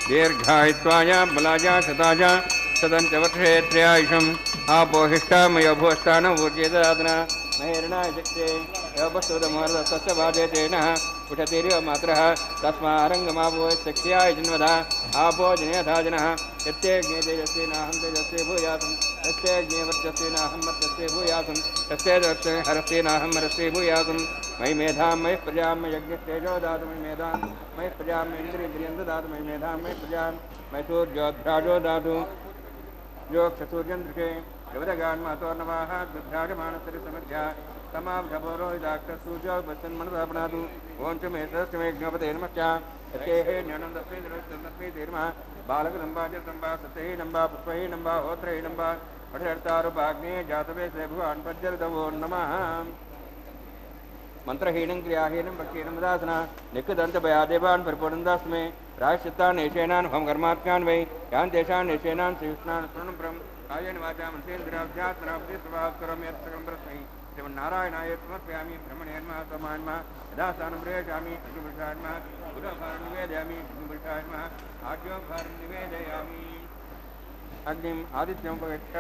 दीर्घायुत्वाय बलाय शताय सदंच वर्षे त्र्यायुषम् आपोहिष्टामयो भूष्टान ऊर्जेदादना महेरणाय शक्ते योपस्तुतमुहर्तस्य वादेतेनः उषतिरिव मात्रः तस्मारङ्गमापो शक्त्याय जिन्वधा आपो जनेधा जनः यस्येऽग्ने तेजस्वेनाहं तेजस्वे भूयासं यस्येऽग्नेवर्चस्वेनाहं वर्चस्वे भूयासं यस्येदर्शे हरस्वेनाहं हरस्वे भूयासं मयि मेधां मयि प्रजां मयि यज्ञस्तेजो दातु मयि मेधां मयि प्रजां मयि इन्द्रियं ददातु मयि मेधां मयि प्रजां मयि सूर्योऽध्राजो दातु योक्षसूर्यं दृशे गवदगान्मातोर्नवाः दुर्भ्राजमानसरि समध्या समाभ्यपौरोहिताक्षसूर्योपसन्मनसापणातु ओं च मे तस्य ज्ञपते नमश्च सत्येः ज्ञानं तस्मै तस्मै ते नमः बालकदम्बा च सम्बा सत्यैः नम्बा पुष्पैः नम्बा होत्रैः नम्बा पठर्तारुपाग्ने जातवे से भगवान् पज्जलतवो नमः मंत्रहीनं क्रियाहीनं भक्तिहीनं दासना निकृदन्तभयादेवान् परिपूर्णदास्मे प्रायश्चित्तान् निशेनान् होम कर्मात्म्यान् वै यान् तेषान् निशेनान् श्रीकृष्णान् स्मरणं परं कायेन वाचा मनसेन्द्रियाभ्यात्मनापति स्वभावात् करोमि यत्सकलं परस्मै श्रीमन्नारायणाय समर्पयामि ब्रह्मणेन्मः सोमान्मः यदास्थानं प्रयच्छामि अग्निपुरुषान्मः गुरुभारं निवेदयामि अग्निपुरुषान्मः आज्ञोभारं निवेदयामि अग्निम् आदित्यं पविच्छ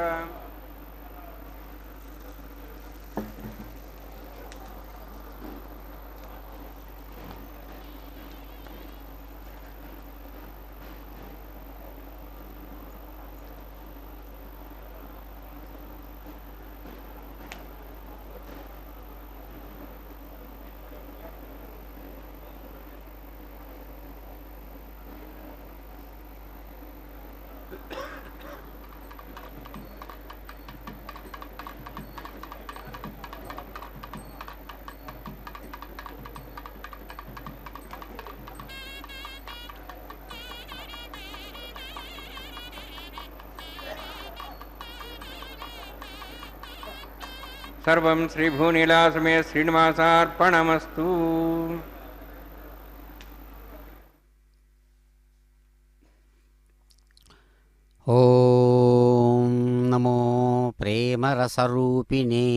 सर्वं श्रीभूनीलासमे श्रीनिवासार्पणमस्तु। ఓం నమో ప్రేమరసరూపిణే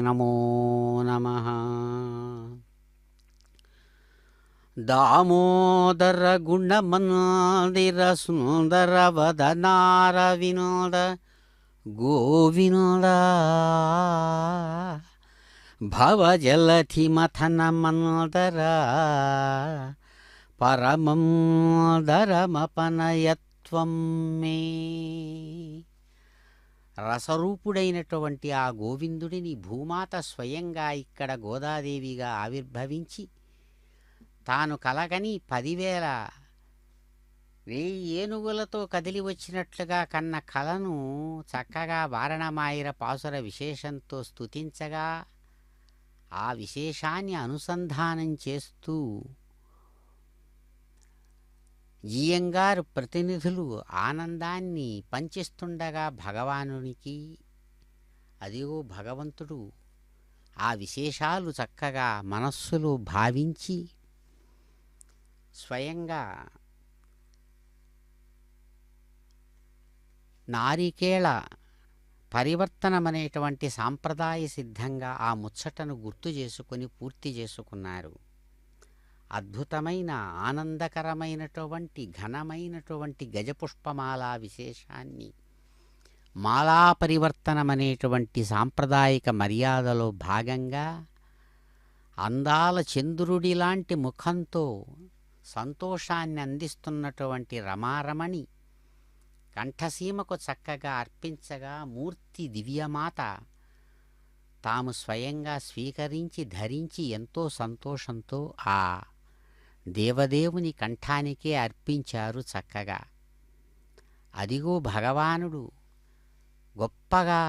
నమో నమః. దామోదర గుణమందిర సుందర వదనార వినోద గోవినోద భవజలధి మథన మందర పరమం దరమపనయత్వం మే. రసరూపుడైనటువంటి ఆ గోవిందుడిని భూమాత స్వయంగా ఇక్కడ గోదాదేవిగా ఆవిర్భవించి తాను కలగని 10,000 ఏనుగులతో కదిలి వచ్చినట్లుగా కన్న కలను చక్కగా వారణమాయిర పాసుర విశేషంతో స్తుతించగా ఆ విశేషాన్ని అనుసంధానం చేస్తూ జీయంగారు ప్రతినిధులు ఆనందాన్ని పంచిస్తుండగా భగవానునికి అదిగో భగవంతుడు ఆ విశేషాలు చక్కగా మనస్సులో భావించి స్వయంగా నారికేళ పరివర్తనమనేటువంటి సాంప్రదాయ సిద్ధంగా ఆ ముచ్చటను గుర్తు చేసుకొని పూర్తి చేసుకున్నారు. అద్భుతమైన ఆనందకరమైనటువంటి ఘనమైనటువంటి గజపుష్పమాలా విశేషాన్ని మాలా పరివర్తనమనేటువంటి సాంప్రదాయిక మర్యాదలో భాగంగా అందాల చంద్రుడిలాంటి ముఖంతో సంతోషాన్ని అందిస్తున్నటువంటి రమారమణి కంఠసీమకు చక్కగా అర్పించగా మూర్తి దివ్యమాత తాము స్వయంగా స్వీకరించి ధరించి ఎంతో సంతోషంతో ఆ దేవదేవుని కంఠానికే అర్పించారు చక్కగా. అదిగో భగవానుడు గొప్పగా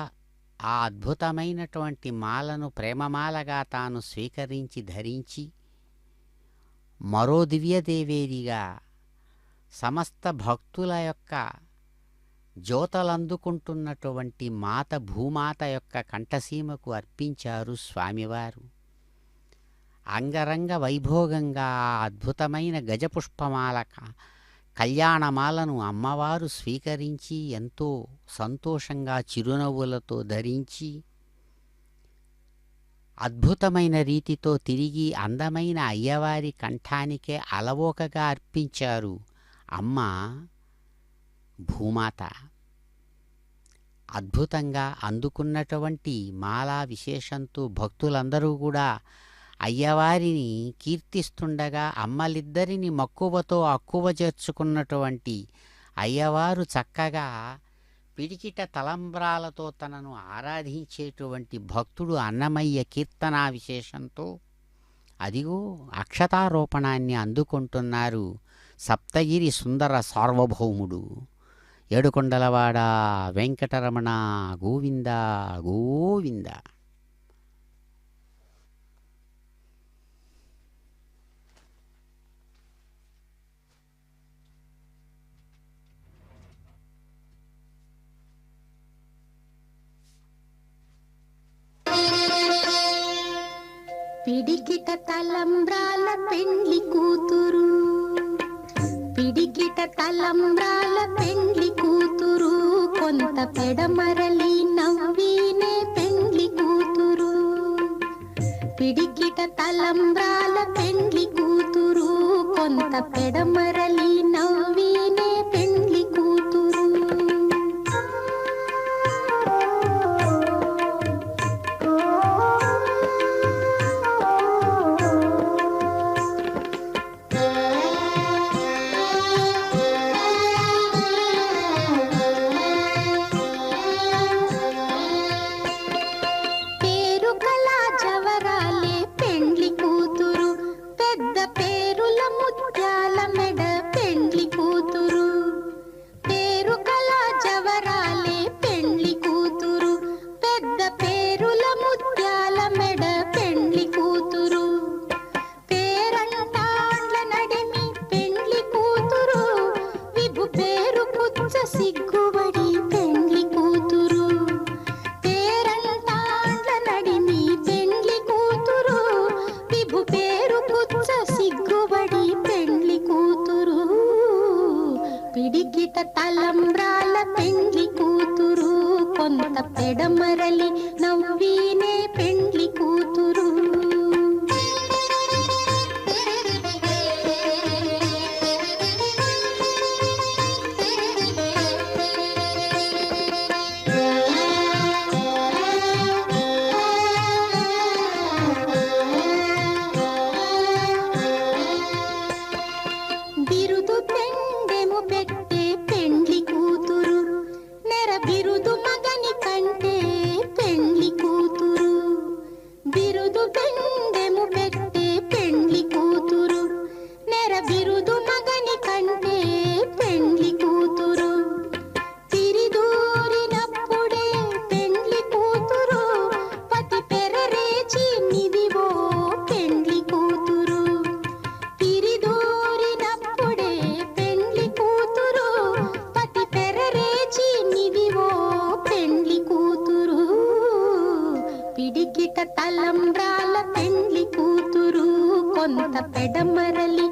ఆ అద్భుతమైనటువంటి మాలను ప్రేమమాలగా తాను స్వీకరించి ధరించి మరో దివ్యదేవేదిగా సమస్త భక్తుల యొక్క జ్యోతలందుకుంటున్నటువంటి మాత భూమాత యొక్క కంఠసీమకు అర్పించారు స్వామివారు. అంగరంగ వైభోగంగా ఆ అద్భుతమైన గజపుష్పమాల కళ్యాణమాలను అమ్మవారు స్వీకరించి ఎంతో సంతోషంగా చిరునవ్వులతో ధరించి అద్భుతమైన రీతితో తిరిగి అందమైన అయ్యవారి కంఠానికే అలవోకగా అర్పించారు అమ్మ భూమాత. అద్భుతంగా అందుకున్నటువంటి మాలా విశేషంతో భక్తులందరూ కూడా అయ్యవారిని కీర్తిస్తుండగా అమ్మలిద్దరిని మక్కువతో అక్కువ చేర్చుకున్నటువంటి అయ్యవారు చక్కగా పిడికిట తలంబ్రాలతో తనను ఆరాధించేటువంటి భక్తుడు అన్నమయ్య కీర్తనా విశేషంతో అదిగో అక్షతారోపణాన్ని అందుకుంటున్నారు సప్తగిరి సుందర సార్వభౌముడు. ఏడుకొండలవాడ వెంకటరమణ గోవింద గోవింద. పిడికిట తలంబ్రాల పెండ్లి కూతురు, పిడికిట తలంబ్రాల పెండ్లి కూతురు, కొంత పెడమరలి నవ్వినే పెండ్లి కూతురు. పిడికిట తలంబ్రాల పెండ్లి కూతురు, కొంత పెడమరలి నవ్వినే పెండ్లి కూతురు. సిగ్గుబడి పెండ్లి కూతురు, పేరంటాండ్ల నడిమి పెండ్లి కూతురు, విభు పేరు పుచ్చ సిగ్గుబడి పెండ్లి కూతురు. పిడికిట తలంబ్రాల పెండ్లి కూతురు, కొంత పెడమరలి నవ్వినే పెండ్లి కూతురు. బిరుదు పెండెము పెట్టే పెండ్లి కూతురు, నెర బిరుదు మగని కంటే పెండ్లి కూతురు. బిరుదు పెండెము పెట్టే పెండ్లి కూతురు, నెర బిరుదు మగని కంటే పెండ్లి కూతురు. తిరిదూరినప్పుడే పెండ్లి కూతురు, పతి పెరరేచి నిదివో పెండ్లి కూతురు. తిరిదూరినప్పుడే పెండ్లి కూతురు, పతి పెరరేచి నిదివో పెండ్లి కూతురు. పిడికిట తలంబ్రాల పెండ్లి కూతురు, కొంత పెడమరలి